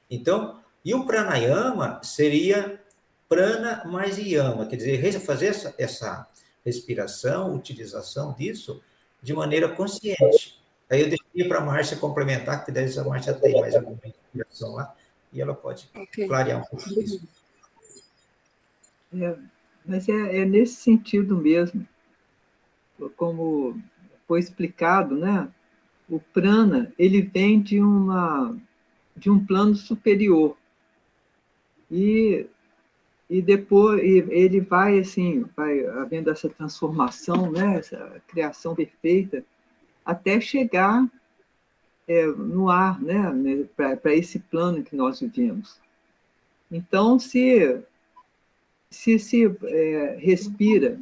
Então, e o pranayama seria prana mais yama, quer dizer, fazer essa respiração, utilização disso de maneira consciente. Aí eu deixei para a Márcia complementar, que daí a Márcia tem mais alguma inspiração lá, e ela pode clarear um pouco disso. Mas é nesse sentido mesmo, como foi explicado, né? O prana, ele vem de um plano superior, e depois ele vai, assim, vai havendo essa transformação, né? Essa criação perfeita, até chegar no ar, né? Para esse plano que nós vivemos. Então, se respira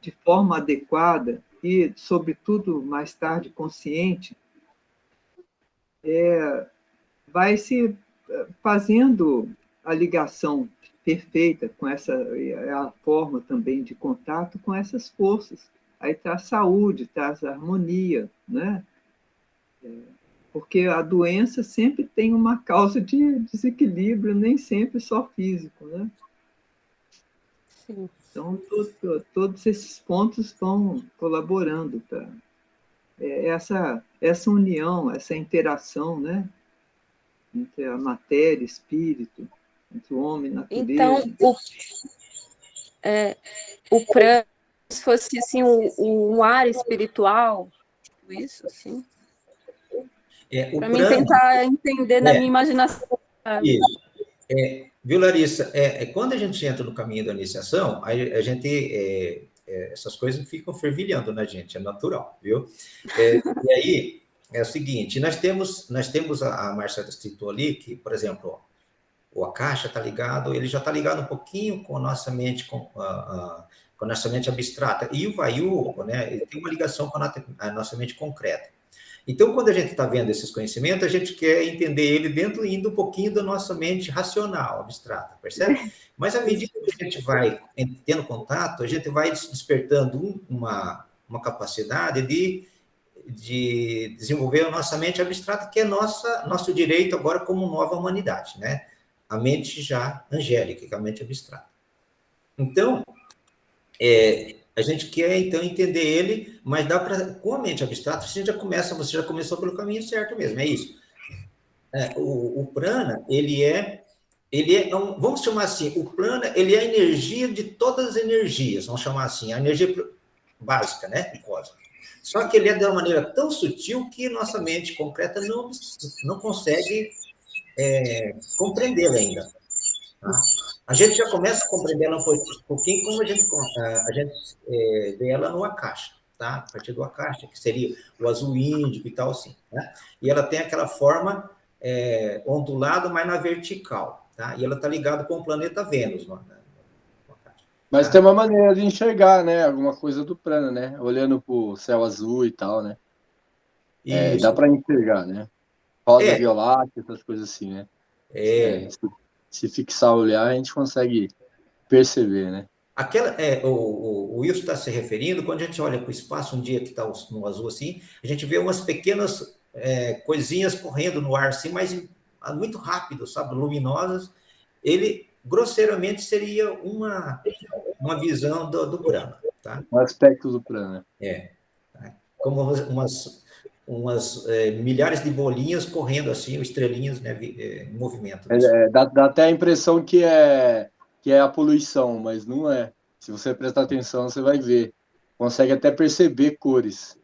de forma adequada e, sobretudo, mais tarde consciente, vai se fazendo a ligação perfeita com a forma também de contato com essas forças. Aí traz saúde, traz harmonia, né? Porque a doença sempre tem uma causa de desequilíbrio, nem sempre só físico, né? Sim. Então, todos esses pontos vão colaborando para essa união, essa interação, né? Entre a matéria e espírito, entre o homem e a natureza. Então, o prana, se fosse assim, um ar espiritual, isso, assim. Para mim tentar entender na minha imaginação. Isso. Viu, Larissa? Quando a gente entra no caminho da iniciação, a gente... essas coisas ficam fervilhando na gente, é natural, viu? E aí, é o seguinte, nós temos a Márcia citou ali, que, por exemplo, o Akasha está ligado, ele já está ligado um pouquinho com a nossa mente, com a nossa mente abstrata, e o Vayu, né, ele tem uma ligação com a nossa mente concreta. Então, quando a gente está vendo esses conhecimentos, a gente quer entender ele indo um pouquinho da nossa mente racional, abstrata, percebe? Mas à medida que a gente vai tendo contato, a gente vai despertando uma capacidade de desenvolver a nossa mente abstrata, que é nosso direito agora como nova humanidade, né? A mente já angélica, que é a mente abstrata. Então, a gente quer, então, entender ele, mas dá para, com a mente abstrata, você já começou pelo caminho certo mesmo, é isso. O prana, ele é vamos chamar assim, o prana, ele é a energia de todas as energias, vamos chamar assim, a energia básica, né, do cosmos. Só que ele é de uma maneira tão sutil que nossa mente concreta não consegue compreendê-lo ainda. Tá? A gente já começa a compreender ela um pouquinho como a gente vê ela no Akasha, tá? A partir do Akasha, que seria o azul índico e tal, assim. Né? E ela tem aquela forma ondulada, mas na vertical. Tá? E ela está ligada com o planeta Vênus. No Akasha, mas tem uma maneira de enxergar, né? Alguma coisa do prana, né? Olhando para o céu azul e tal, né? Dá para enxergar, né? Roda violácea, essas coisas assim, né? Se fixar o olhar, a gente consegue perceber, né? O Wilson está se referindo, quando a gente olha para o espaço, um dia que está no azul assim, a gente vê umas pequenas coisinhas correndo no ar, assim, mas muito rápido, sabe? Luminosas. Ele, grosseiramente, seria uma visão do prana. Tá? Um aspecto do prana. Tá? Como umas milhares de bolinhas correndo assim, estrelinhas, né, em movimento. Dá até a impressão que é a poluição, mas não é. Se você prestar atenção, você vai ver. Consegue até perceber cores,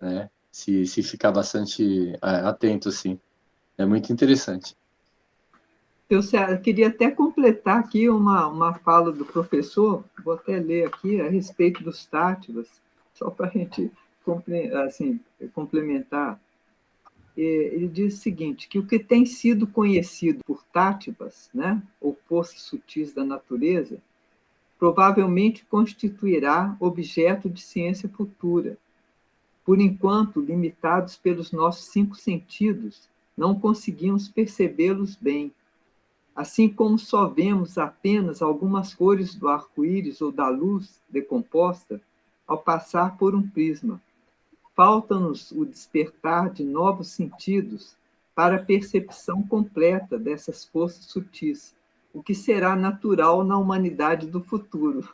né? Se ficar bastante atento, assim. É muito interessante. Eu queria até completar aqui uma fala do professor, vou até ler aqui, a respeito dos táttivas, só para a gente assim, complementar. Ele diz o seguinte, que o que tem sido conhecido por táttivas, né, ou forças sutis da natureza, provavelmente constituirá objeto de ciência futura, por enquanto limitados pelos nossos 5 sentidos não conseguimos percebê-los bem. Assim como só vemos apenas algumas cores do arco-íris ou da luz decomposta ao passar por um prisma. Falta-nos o despertar de novos sentidos para a percepção completa dessas forças sutis, o que será natural na humanidade do futuro.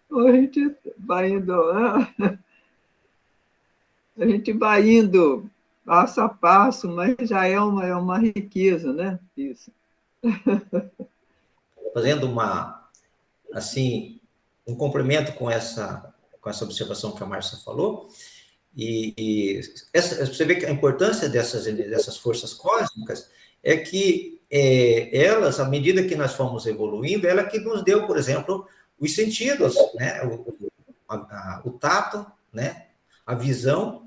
A gente vai indo, a gente vai indo passo a passo, mas já é uma riqueza, né? Isso. Fazendo assim, um complemento com essa observação que a Márcia falou, e você vê que a importância dessas forças cósmicas é que elas, à medida que nós fomos evoluindo, ela que nos deu, por exemplo, os sentidos, né? O tato, né? A visão.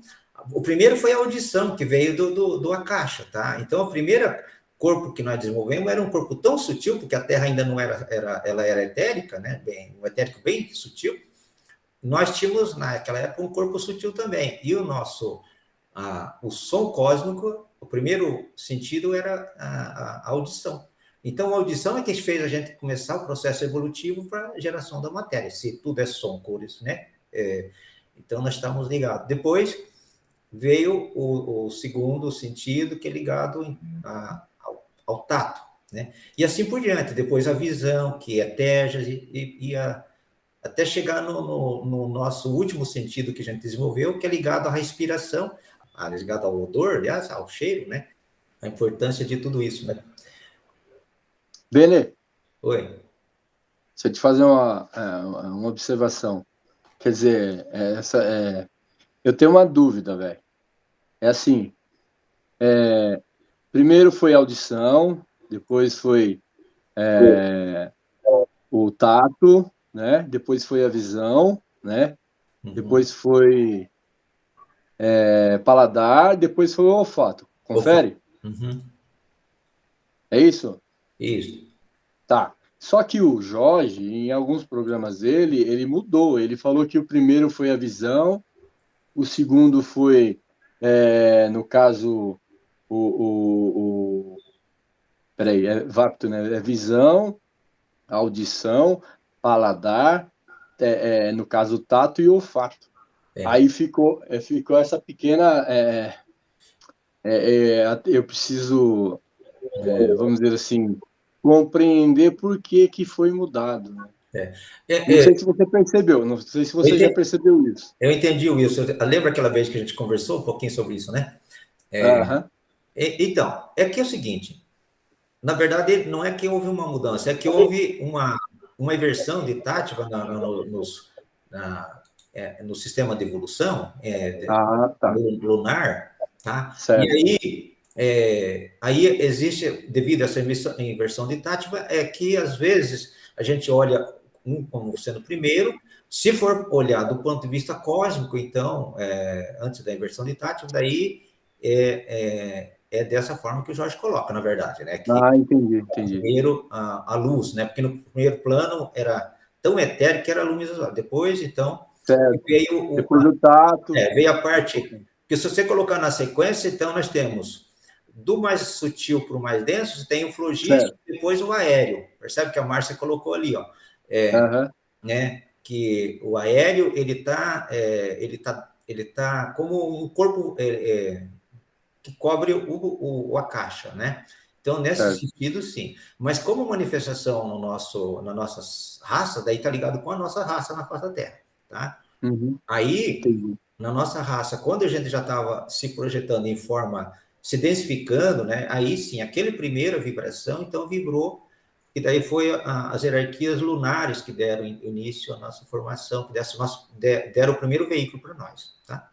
O primeiro foi a audição, que veio do Akasha, tá? Então, a primeira corpo que nós desenvolvemos era um corpo tão sutil, porque a Terra ainda não ela era etérica, né? Um etérico bem sutil. Nós tínhamos, naquela época, um corpo sutil também. E o som cósmico, o primeiro sentido era a audição. Então, a audição é que fez a gente começar o processo evolutivo para a geração da matéria. Se tudo é som, cores, né? Então, nós estamos ligados. Depois veio o segundo sentido, que é ligado ao tato, né? E assim por diante. Depois a visão, que é tejas, até chegar no nosso último sentido que a gente desenvolveu, que é ligado à respiração, ligado ao odor, aliás, ao cheiro, né? A importância de tudo isso, né? Bene, Oi. deixa eu te fazer uma observação. Quer dizer, eu tenho uma dúvida, velho. É assim, primeiro foi a audição, depois foi o tato, né? Depois foi a visão, né? Uhum. Depois foi paladar, depois foi o olfato. Confere? Uhum. É isso? Isso. Tá. Só que o Jorge, em alguns programas dele, ele mudou. Ele falou que o primeiro foi a visão, o segundo foi, no caso, peraí, Vapto, né? É visão, audição, paladar, no caso, tato e olfato. Aí ficou essa pequena... eu preciso, vamos dizer assim, compreender por que foi mudado. Né? Não sei se você percebeu, não sei se você já percebeu isso. Eu entendi, Wilson. Lembra aquela vez que a gente conversou um pouquinho sobre isso, né? Então, é que é o seguinte, na verdade, não é que houve uma mudança, é que houve uma inversão de tática no sistema de evolução tá. lunar, tá? Certo. E aí existe, devido a essa inversão de tática, é que às vezes a gente olha um como sendo primeiro. Se for olhar do ponto de vista cósmico, então, antes da inversão de tática, daí é dessa forma que o Jorge coloca, na verdade, né? Que Entendi. primeiro a luz, né? Porque no primeiro plano era tão etéreo que era luminosidade. Depois, então, veio depois o tato. Veio a parte. Porque se você colocar na sequência, então nós temos do mais sutil para o mais denso, tem o flogístico, depois o aéreo. Percebe que a Márcia colocou ali, ó. Né? Que o aéreo ele tá como um corpo que cobre a caixa, né? Então, nesse sentido, sim. Mas como manifestação na nossa raça, daí está ligado com a nossa raça na face da Terra, tá? Aí, na nossa raça, quando a gente já estava se projetando em forma, se densificando, né? Aí sim, aquele primeira vibração, então vibrou, e daí foi as hierarquias lunares que deram início à nossa formação, que deram o primeiro veículo para nós, tá?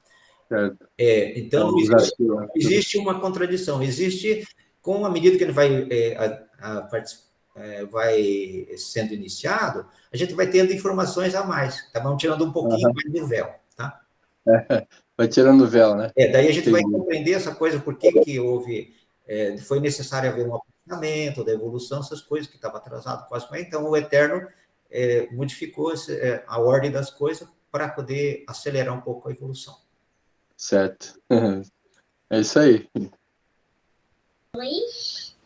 Então, não existe uma contradição, existe, com a medida que ele vai sendo iniciado, a gente vai tendo informações a mais, tá? Vamos tirando um pouquinho mais do véu, tá? Vai tirando o véu, né? Daí a gente vai compreender essa coisa, por que houve, foi necessário haver um aprofundamento da evolução, essas coisas que estavam atrasado quase. Então, o Eterno modificou a ordem das coisas para poder acelerar um pouco a evolução. Certo. É isso aí.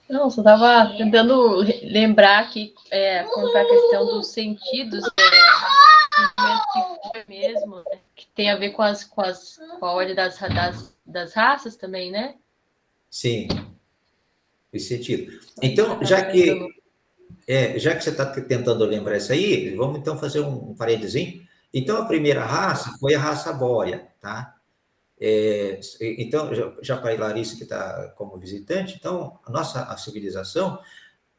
Não, só estava tentando lembrar aqui, quanto à questão dos sentidos, sentimento de fome mesmo, né? Que tem a ver com a ordem das raças também, né? Sim, nesse sentido. Então, já que você está tentando lembrar isso aí, vamos então fazer um paredezinho. Então, a primeira raça foi a raça bórea, tá? Então, já para a Larissa, que está como visitante, então, a civilização,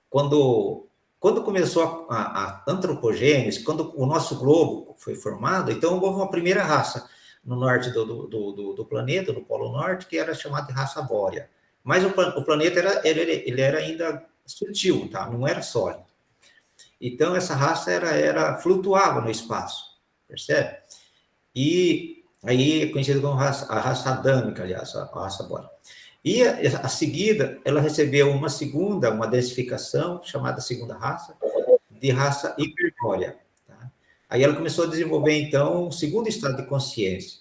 quando começou a antropogênese, quando o nosso globo foi formado, então houve uma primeira raça no norte do planeta, no Polo Norte, que era chamada de raça bórea. Mas o planeta ele era ainda sutil, tá? Não era sólido. Então, essa raça flutuava no espaço, percebe? E aí é conhecida como a raça adâmica, aliás, a raça bórea. E, a seguida, ela recebeu uma densificação, chamada segunda raça, de raça hiperbórea. Tá? Aí ela começou a desenvolver, então, um segundo estado de consciência,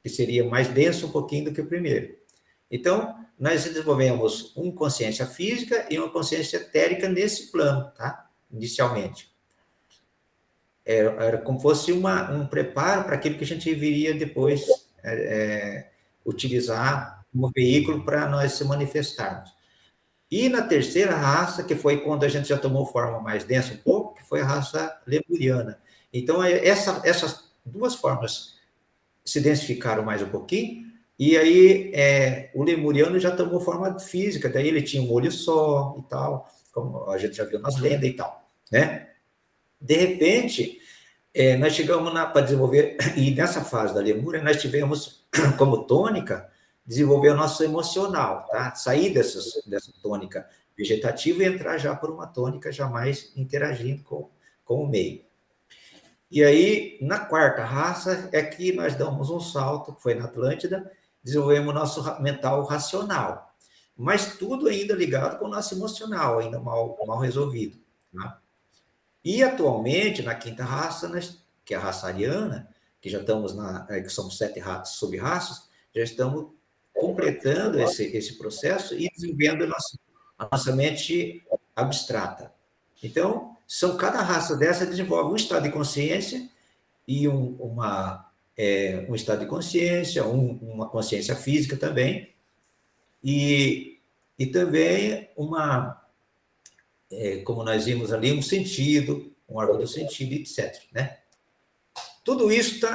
que seria mais denso um pouquinho do que o primeiro. Então, nós desenvolvemos uma consciência física e uma consciência etérica nesse plano, tá? Inicialmente. Era como fosse um preparo para aquilo que a gente viria depois utilizar como veículo para nós se manifestarmos. E na terceira raça, que foi quando a gente já tomou forma mais densa um pouco, que foi a raça lemuriana. Então, essas duas formas se densificaram mais um pouquinho, e aí o lemuriano já tomou forma física, daí ele tinha um olho só e tal, como a gente já viu nas lendas e tal, né? De repente, nós chegamos para desenvolver, e nessa fase da lemúria, nós tivemos como tônica desenvolver o nosso emocional, tá? Sair dessa tônica vegetativa e entrar já por uma tônica já mais interagindo com o meio. E aí, na quarta raça, é que nós damos um salto, que foi na Atlântida, desenvolvemos o nosso mental racional, mas tudo ainda ligado com o nosso emocional, ainda mal resolvido, tá? E atualmente, na quinta raça, que é a raça ariana, que já estamos que são 7 sub-raças, já estamos completando esse processo e desenvolvendo a nossa mente abstrata. Então, cada raça dessa desenvolve um estado de consciência e um estado de consciência, uma consciência física também, e também como nós vimos ali, um sentido, um órgão do sentido, etc. Né? Tudo isso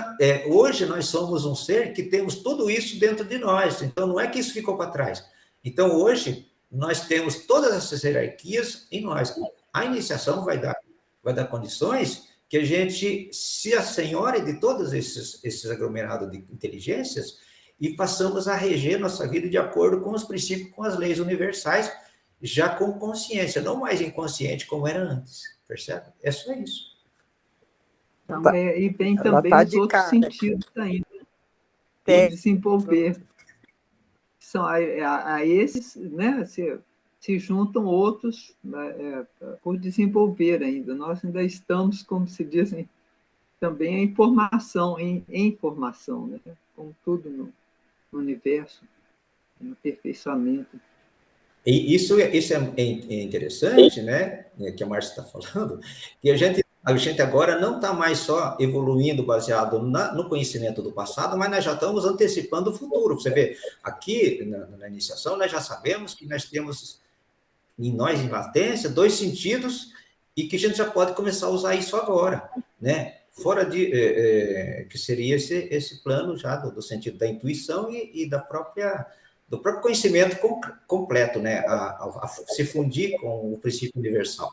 hoje nós somos um ser que temos tudo isso dentro de nós, então não é que isso ficou para trás. Então hoje nós temos todas essas hierarquias em nós. A iniciação vai dar condições que a gente se assenhore de todos esses aglomerados de inteligências e passamos a reger nossa vida de acordo com os princípios, com as leis universais, já com consciência, não mais inconsciente como era antes, percebe? É só isso. Então, e vem também os outros sentidos ainda, por desenvolver. São a esses, né, se juntam outros por desenvolver ainda. Nós ainda estamos, como se dizem, também em formação, em formação, né, como tudo no universo, em aperfeiçoamento. E isso é interessante, né, que a Márcia está falando, que a gente agora não está mais só evoluindo baseado no conhecimento do passado, mas nós já estamos antecipando o futuro. Você vê, aqui na iniciação, nós já sabemos que nós temos em nós, em latência, 2 sentidos e que a gente já pode começar a usar isso agora, né? Fora que seria esse plano já do sentido da intuição e do próprio conhecimento completo, né? A se fundir com o princípio universal.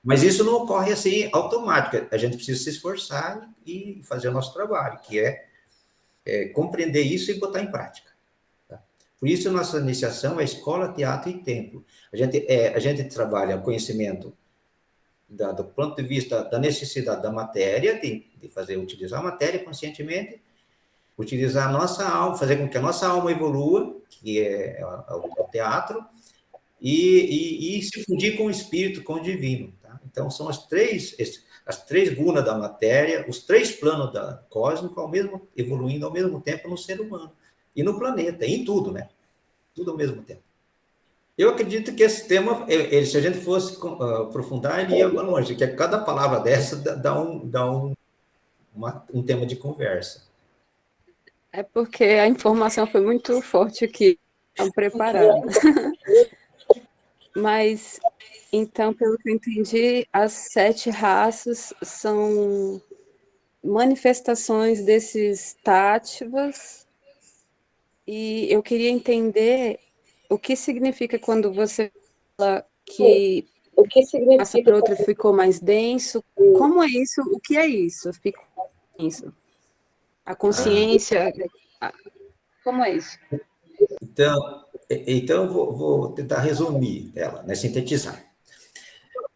Mas isso não ocorre assim automático. A gente precisa se esforçar e fazer o nosso trabalho, que é compreender isso e botar em prática. Tá? Por isso, a nossa iniciação é escola, teatro e templo. A gente trabalha o conhecimento do ponto de vista da necessidade da matéria, de utilizar a matéria conscientemente, utilizar a nossa alma, fazer com que a nossa alma evolua, que é o teatro, e se fundir com o espírito, com o divino. Tá? Então, são as três gunas da matéria, os 3 planos cósmicos, evoluindo ao mesmo tempo no ser humano, e no planeta, em tudo, né? Tudo ao mesmo tempo. Eu acredito que esse tema, se a gente fosse aprofundar, ele ia longe, que cada palavra dessa um tema de conversa. É porque a informação foi muito forte aqui, estão preparados. Mas, então, pelo que eu entendi, as 7 raças são manifestações desses táttivas, e eu queria entender o que significa quando você fala que passa para outra ficou mais denso. Como é isso? O que é isso? Ficou denso. A consciência. Como é isso? Então eu vou tentar resumir ela, né, sintetizar.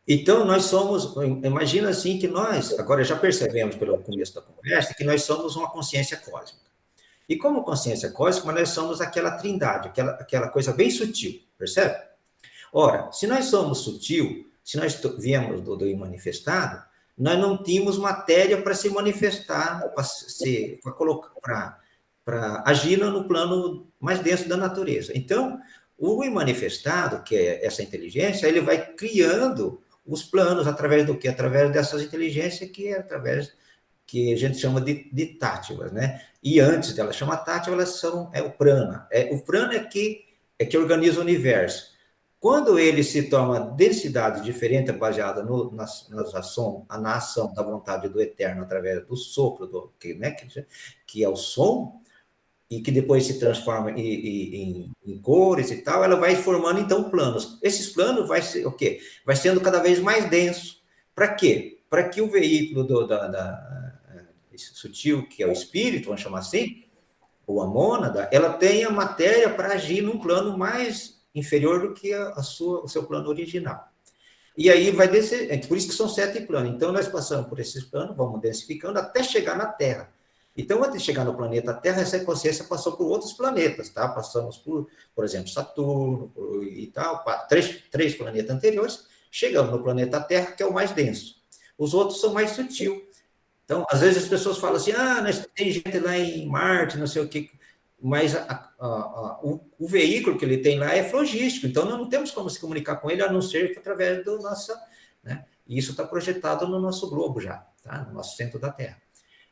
Então, nós somos, imagina assim que nós, agora já percebemos pelo começo da conversa, que nós somos uma consciência cósmica. E como consciência cósmica, nós somos aquela trindade, aquela coisa bem sutil, percebe? Ora, se nós somos sutil, se nós viemos do imanifestado, nós não tínhamos matéria para se manifestar, para agir no plano mais denso da natureza. Então, o imanifestado, que é essa inteligência, ele vai criando os planos através do quê? Através dessas inteligências que a gente chama de tátivas, né? E antes dela chamar tátiva, elas é o prana. O prana é que organiza o universo. Quando ele se torna densidade diferente, baseada na ação da vontade do Eterno, através do sopro, que é o som, e que depois se transforma em cores e tal, ela vai formando, então, planos. Esses planos vai ser o quê? Vai sendo cada vez mais denso. Para quê? Para que o veículo sutil, que é o espírito, vamos chamar assim, ou a mônada, ela tenha matéria para agir num plano mais inferior do que o seu plano original. E aí vai descer, por isso que são 7 planos. Então, nós passamos por esses planos, vamos densificando até chegar na Terra. Então, antes de chegar no planeta Terra, essa consciência passou por outros planetas, tá? Passamos por exemplo, Saturno e tal, 3 planetas anteriores, chegamos no planeta Terra, que é o mais denso. Os outros são mais sutil. Então, às vezes as pessoas falam assim, tem gente lá em Marte, não sei o quê, mas o veículo que ele tem lá é flogístico, então nós não temos como se comunicar com ele, a não ser através do nosso, né? E isso está projetado no nosso globo já, tá? No nosso centro da Terra.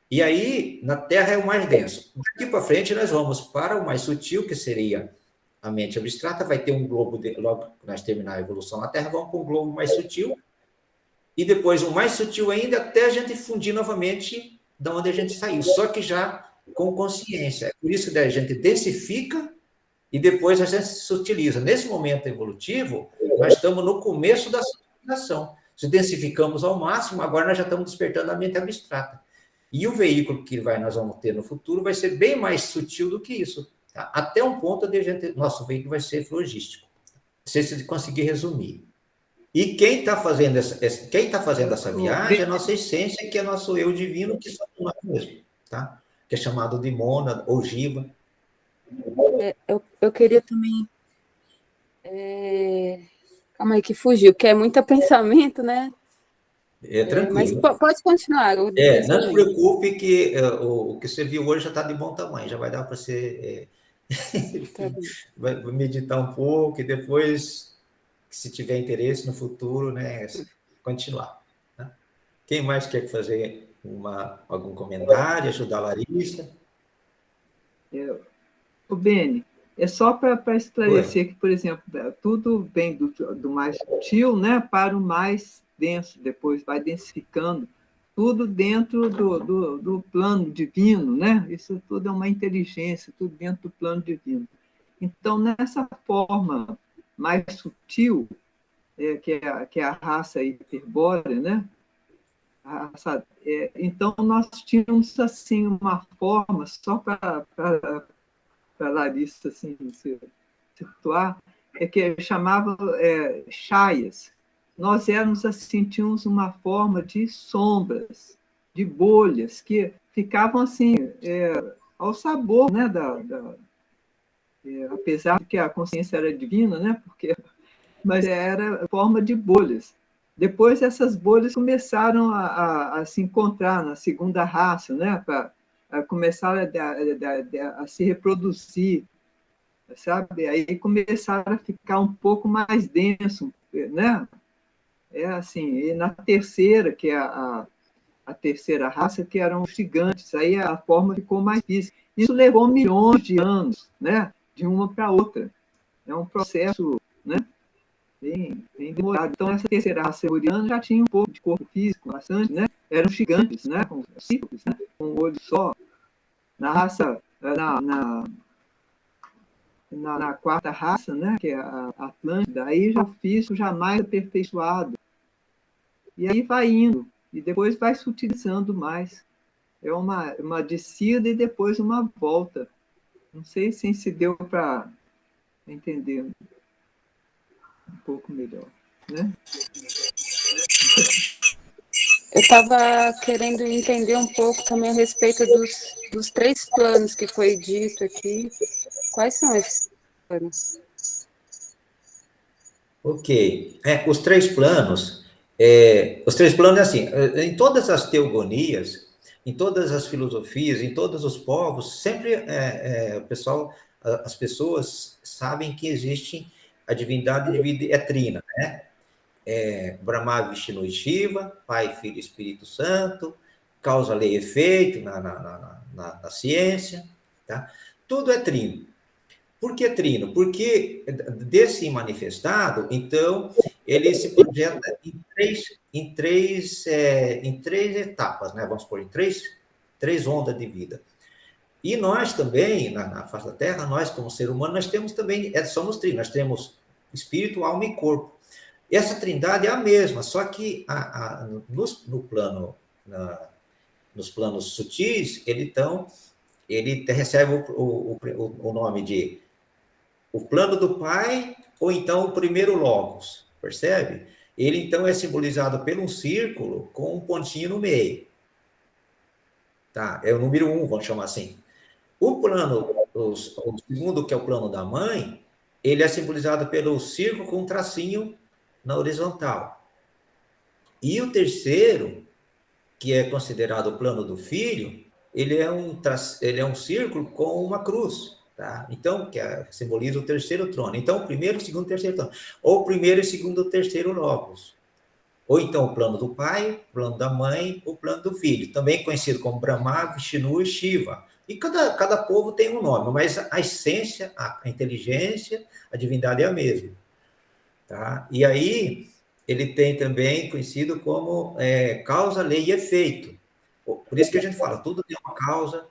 E aí, na Terra é o mais denso. Daqui para frente, nós vamos para o mais sutil, que seria a mente abstrata, vai ter um globo, logo que nós terminar a evolução na Terra, vamos para um globo mais sutil, e depois um mais sutil ainda, até a gente fundir novamente de onde a gente saiu, só que já com consciência. É por isso que a gente densifica e depois a gente se sutiliza. Nesse momento evolutivo, nós estamos no começo da sutilização. Se densificamos ao máximo, agora nós já estamos despertando a mente abstrata. E o veículo que nós vamos ter no futuro vai ser bem mais sutil do que isso. Tá? Até um ponto onde nosso veículo vai ser flogístico. Não sei se conseguir resumir. E quem está fazendo essa viagem é a nossa essência, que é nosso eu divino, que somos nós mesmos, tá? Que é chamado de mônada ou jiva. Eu queria também... Calma aí, que fugiu, que é muito pensamento, né? Tranquilo. Mas pode continuar. Não se preocupe que o que você viu hoje já está de bom tamanho, já vai dar para você vai meditar um pouco e depois, se tiver interesse no futuro, né, continuar. Né? Quem mais quer fazer algum comentário, ajudar a Larissa? O Beni, é só para esclarecer que, por exemplo, tudo vem do mais sutil, né, para o mais denso, depois vai densificando, tudo dentro do plano divino, né? Isso tudo é uma inteligência, tudo dentro do plano divino. Então, nessa forma mais sutil, que é a raça hiperbórea, né? Então, nós tínhamos assim uma forma, só para Larissa assim, se situar, que chamava chaias. Nós éramos assim, tínhamos uma forma de sombras, de bolhas, que ficavam assim, ao sabor, né, apesar de que a consciência era divina, né, mas era forma de bolhas. Depois, essas bolhas começaram a se encontrar na segunda raça, né, começaram a se reproduzir. sabe? Aí começaram a ficar um pouco mais denso, né? É assim, e na terceira, que é a terceira raça, que eram os gigantes, aí a forma ficou mais difícil. Isso levou milhões de anos, né? De uma para outra. É um processo, né? Bem demorado. Então, essa terceira raça euriana já tinha um pouco de corpo físico, bastante, né? Eram gigantes, né? Com círculos, né? Com um olho só. Na raça, na quarta raça, né? Que é a Atlântida, aí já o físico já mais aperfeiçoado. E aí vai indo, e depois vai se utilizando mais. É uma descida e depois uma volta. Não sei se deu para entender um pouco melhor, né? Eu estava querendo entender um pouco também a respeito dos 3 planos que foi dito aqui. Quais são esses planos? Ok. Os três planos, é assim, em todas as teogonias, em todas as filosofias, em todos os povos, sempre o pessoal, as pessoas sabem que existe a divindade de vida é trina, né? Brahma, Vishnu e Shiva, Pai, Filho e Espírito Santo, causa, lei e efeito na ciência, tá? Tudo é trino. Por que trino? Porque desse manifestado, então, ele se projeta em três etapas, né? Vamos supor, em três ondas de vida. E nós também, na face da Terra, nós como ser humano, nós temos também, somos trinos, nós temos espírito, alma e corpo. Essa trindade é a mesma, só que nos planos sutis, ele recebe o nome de o plano do Pai, ou então o primeiro Logos, percebe? Ele, então, é simbolizado por um círculo com um pontinho no meio. Tá? É o número 1, vamos chamar assim. O segundo, que é o plano da mãe, ele é simbolizado pelo círculo com um tracinho na horizontal. E o terceiro, que é considerado o plano do filho, ele é um círculo com uma cruz. Tá? Então, simboliza o terceiro trono. Então, o primeiro, segundo, terceiro trono. Ou o primeiro, segundo, terceiro logos. Ou então o plano do pai, o plano da mãe, o plano do filho. Também conhecido como Brahma, Vishnu e Shiva. E cada povo tem um nome, mas a essência, a inteligência, a divindade é a mesma. Tá? E aí, ele tem também conhecido como causa, lei e efeito. Por isso que a gente fala, tudo tem uma causa,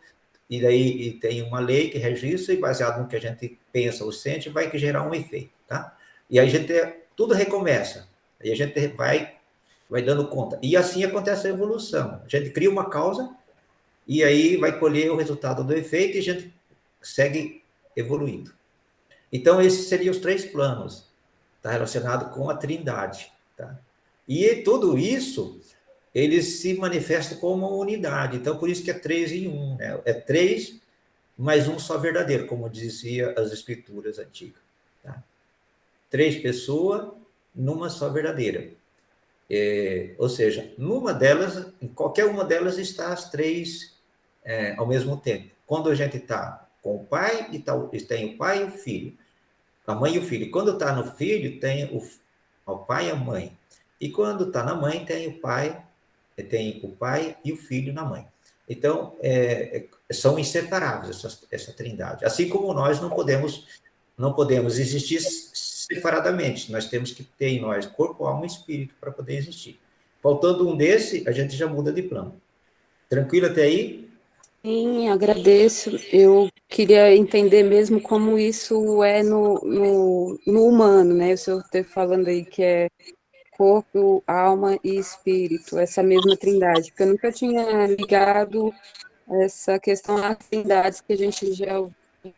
e daí tem uma lei que registra, e baseado no que a gente pensa ou sente, vai gerar um efeito, tá? E aí tudo recomeça. Aí a gente vai dando conta. E assim acontece a evolução. A gente cria uma causa, e aí vai colher o resultado do efeito, e a gente segue evoluindo. Então, esses seriam os 3 planos. Está relacionado com a trindade, tá? E tudo isso eles se manifestam como uma unidade. Então, por isso que é 3 em 1. Né? É 3 mais um só verdadeiro, como dizia as escrituras antigas. Tá? 3 pessoas numa só verdadeira. Ou seja, em qualquer uma delas está as 3 ao mesmo tempo. Quando a gente está com o pai, tem o pai e o filho. A mãe e o filho. Quando está no filho, tem o pai e a mãe. E quando está na mãe, tem o pai e o filho na mãe. Então, são inseparáveis essa trindade. Assim como nós não podemos existir separadamente. Nós temos que ter em nós corpo, alma e espírito para poder existir. Faltando um desse, a gente já muda de plano. Tranquilo até aí? Sim, agradeço. Eu queria entender mesmo como isso é no humano, né? O senhor está falando aí que é corpo, alma e espírito, essa mesma trindade, porque eu nunca tinha ligado essa questão às trindades que a gente já ouviu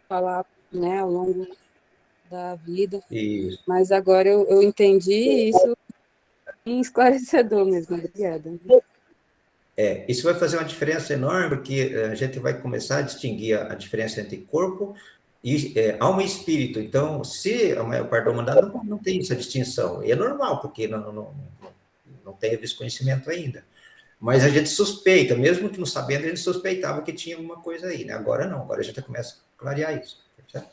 falar, né, ao longo da vida, Isso. mas agora eu entendi isso esclarecedor mesmo, obrigada. Isso vai fazer uma diferença enorme, porque a gente vai começar a distinguir a diferença entre corpo e alma e espírito. Então, se a maior parte da humanidade não tem essa distinção, e é normal, porque não teve esse conhecimento ainda. Mas a gente suspeita, mesmo que não sabendo, a gente suspeitava que tinha alguma coisa aí, né? Agora não, agora a gente começa a clarear isso. Certo?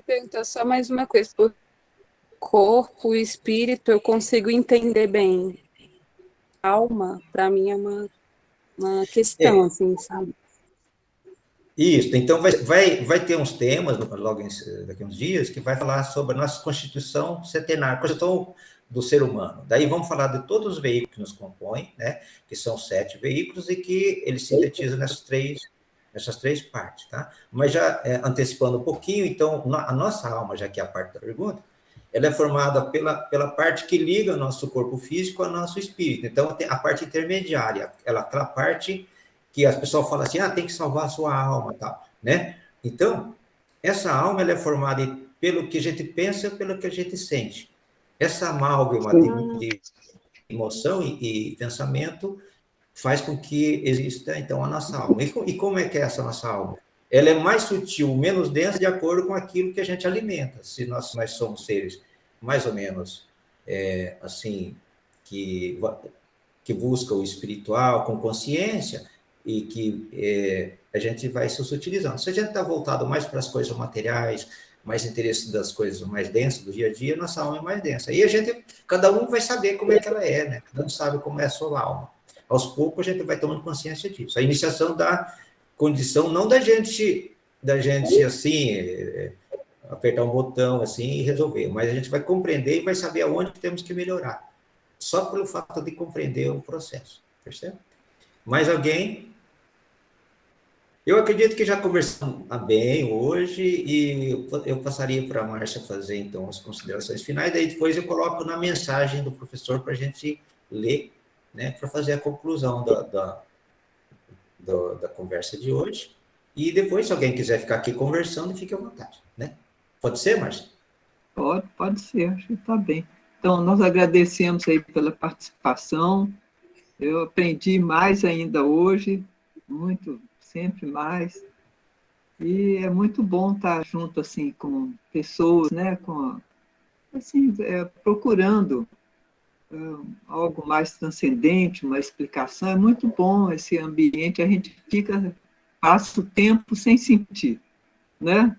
perguntar só mais uma coisa. O corpo e espírito eu consigo entender bem. Alma, para mim, é uma questão, assim, sabe? Isso, então vai ter uns temas, logo daqui a uns dias, que vai falar sobre a nossa Constituição Centenária, Constituição do ser humano. Daí vamos falar de todos os veículos que nos compõem, né? Que são 7 veículos e que eles sintetizam nessas três partes, tá? Mas já antecipando um pouquinho, então, a nossa alma, já que é a parte da pergunta, ela é formada pela parte que liga o nosso corpo físico ao nosso espírito. Então, tem a parte intermediária, aquela parte que as pessoas falam assim, tem que salvar a sua alma, tal, né? Então, essa alma ela é formada pelo que a gente pensa e pelo que a gente sente. Essa amálgama de emoção e pensamento faz com que exista, então, a nossa alma. E como é que é essa nossa alma? Ela é mais sutil, menos densa, de acordo com aquilo que a gente alimenta. Se nós somos seres mais ou menos, assim, que busca o espiritual com consciência, e que a gente vai se utilizando. Se a gente está voltado mais para as coisas materiais, mais interesse das coisas mais densas do dia a dia, nossa alma é mais densa. E cada um vai saber como é que ela é, né? Cada um sabe como é a sua alma. Aos poucos a gente vai tomando consciência disso. A iniciação da condição, não da gente assim, apertar um botão assim e resolver, mas a gente vai compreender e vai saber aonde que temos que melhorar. Só pelo fato de compreender o processo. Percebe? Mais alguém? Eu acredito que já conversamos bem hoje e eu passaria para a Márcia fazer, então, as considerações finais, daí depois eu coloco na mensagem do professor para a gente ler, né, para fazer a conclusão da conversa de hoje. E depois, se alguém quiser ficar aqui conversando, fique à vontade, né? Pode ser, Márcia? Pode ser, acho que está bem. Então, nós agradecemos aí pela participação. Eu aprendi mais ainda hoje, muito, sempre mais. E é muito bom estar junto assim com pessoas, né, procurando algo mais transcendente, uma explicação. É muito bom esse ambiente, a gente passa o tempo sem sentir, né?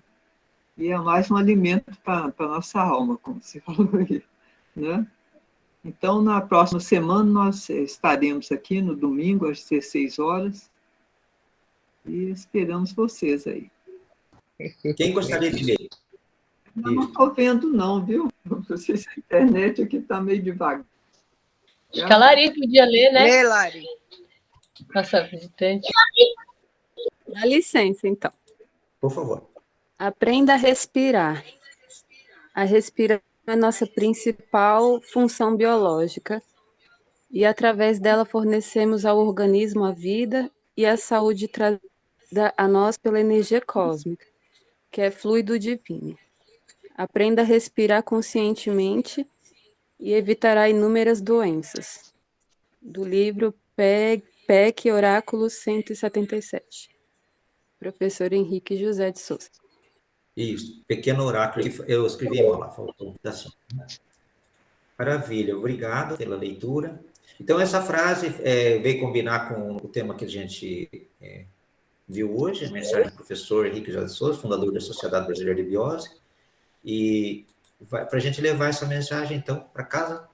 E é mais um alimento para a nossa alma, como você falou aí, né? Então, na próxima semana, nós estaremos aqui no domingo, às 16 horas, e esperamos vocês aí. Quem gostaria de ler? Não estou vendo, não, viu? Não sei se a internet aqui está meio devagar. Acho que a Lari podia ler, né? Lê, Lari. Nossa visitante. Dá licença, então. Por favor. Aprenda a respirar. A respiração é a nossa principal função biológica e, através dela, fornecemos ao organismo a vida e a saúde trazida a nós pela energia cósmica, que é fluido divino. Aprenda a respirar conscientemente e evitará inúmeras doenças. Do livro PEC Oráculo 177. Professor Henrique José de Souza. Isso, pequeno oráculo, eu escrevi mal lá, faltou citação. Maravilha, obrigado pela leitura. Então, essa frase veio combinar com o tema que a gente viu hoje, a mensagem do professor Henrique José de Souza, fundador da Sociedade Brasileira de Biose, e para a gente levar essa mensagem, então, para casa,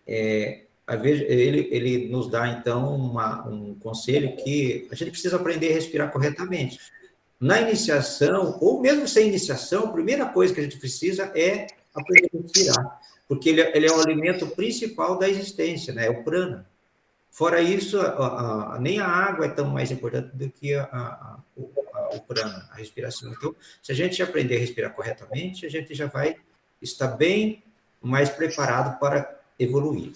ele nos dá, então, um conselho que a gente precisa aprender a respirar corretamente. Na iniciação, ou mesmo sem iniciação, a primeira coisa que a gente precisa é aprender a respirar, porque ele é o alimento principal da existência, né? É o prana. Fora isso, nem a água é tão mais importante do que o prana, a respiração. Então, se a gente aprender a respirar corretamente, a gente já vai estar bem mais preparado para evoluir.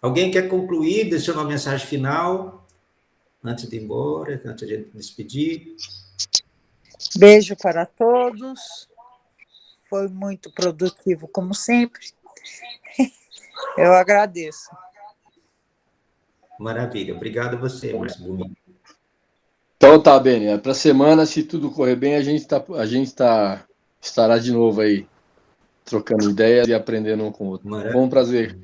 Alguém quer concluir, deixar uma mensagem final? Antes de ir embora, antes de a gente despedir. Beijo para todos. Foi muito produtivo, como sempre. Eu agradeço. Maravilha. Obrigado a você, Márcio Bumi. Então tá, Beni. Para a semana, se tudo correr bem, a gente estará de novo aí, trocando ideias e aprendendo um com o outro. Maravilha. Foi um prazer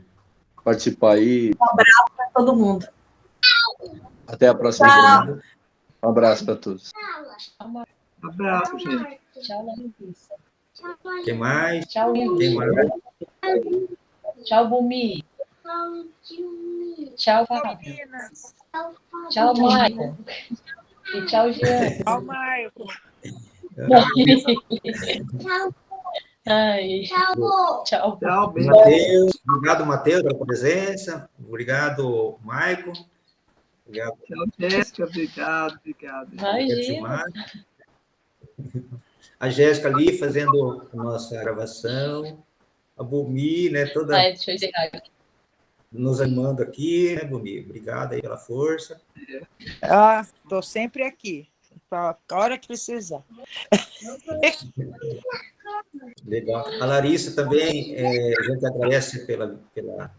participar aí. Um abraço para todo mundo. Até a próxima semana. Um abraço para todos. Um abraço, gente. Tchau, Larissa. Quem mais? Tchau, Quem Wilson. mais? Tchau, Bumi. Tchau, Fábio. Meninas. Tchau, Maicon. E tchau, Jean. Tchau, Marco. Ai, tchau. Tchau, bem. Matheus, obrigado, Matheus, pela presença. Obrigado, Maicon. Obrigado. Tchau, Jéssica. Obrigado. Imagina. A Jéssica ali fazendo a nossa gravação. A Bumi, né, toda Deixa eu encerrar aqui. nos animando aqui, né, Bumi? Obrigado aí pela força. Estou sempre aqui. A hora que precisar. Legal. A Larissa também, a gente agradece pela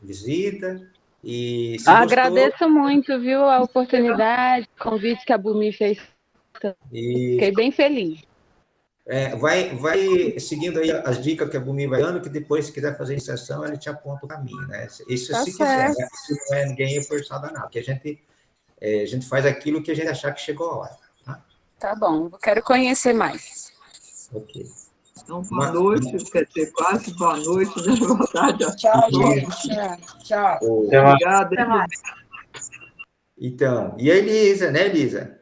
visita. E se Agradeço muito, viu, a oportunidade, o convite que a Bumi fez. Fiquei bem feliz. Vai seguindo aí as dicas que a Bumi vai dando, que depois, se quiser fazer iniciação, ele te aponta o caminho, né? Isso Tá se quiser, certo. né? Não é ninguém forçado a nada, porque a gente faz aquilo que a gente achar que chegou a hora. Tá bom, eu quero conhecer mais. Ok. Então, boa noite, quer dizer, quase boa noite, né? Boa tarde. Tchau, gente. Tchau. Obrigado. Até mais. Então, e a Elisa, né, Elisa?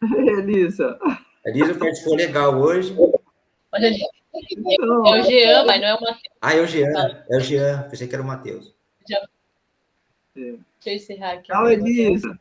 Elisa. A Elisa participou legal hoje. Olha, é o Jean, mas não é o Matheus. É o Jean. Pensei que era o Matheus. Deixa eu encerrar aqui. Tchau, Elisa.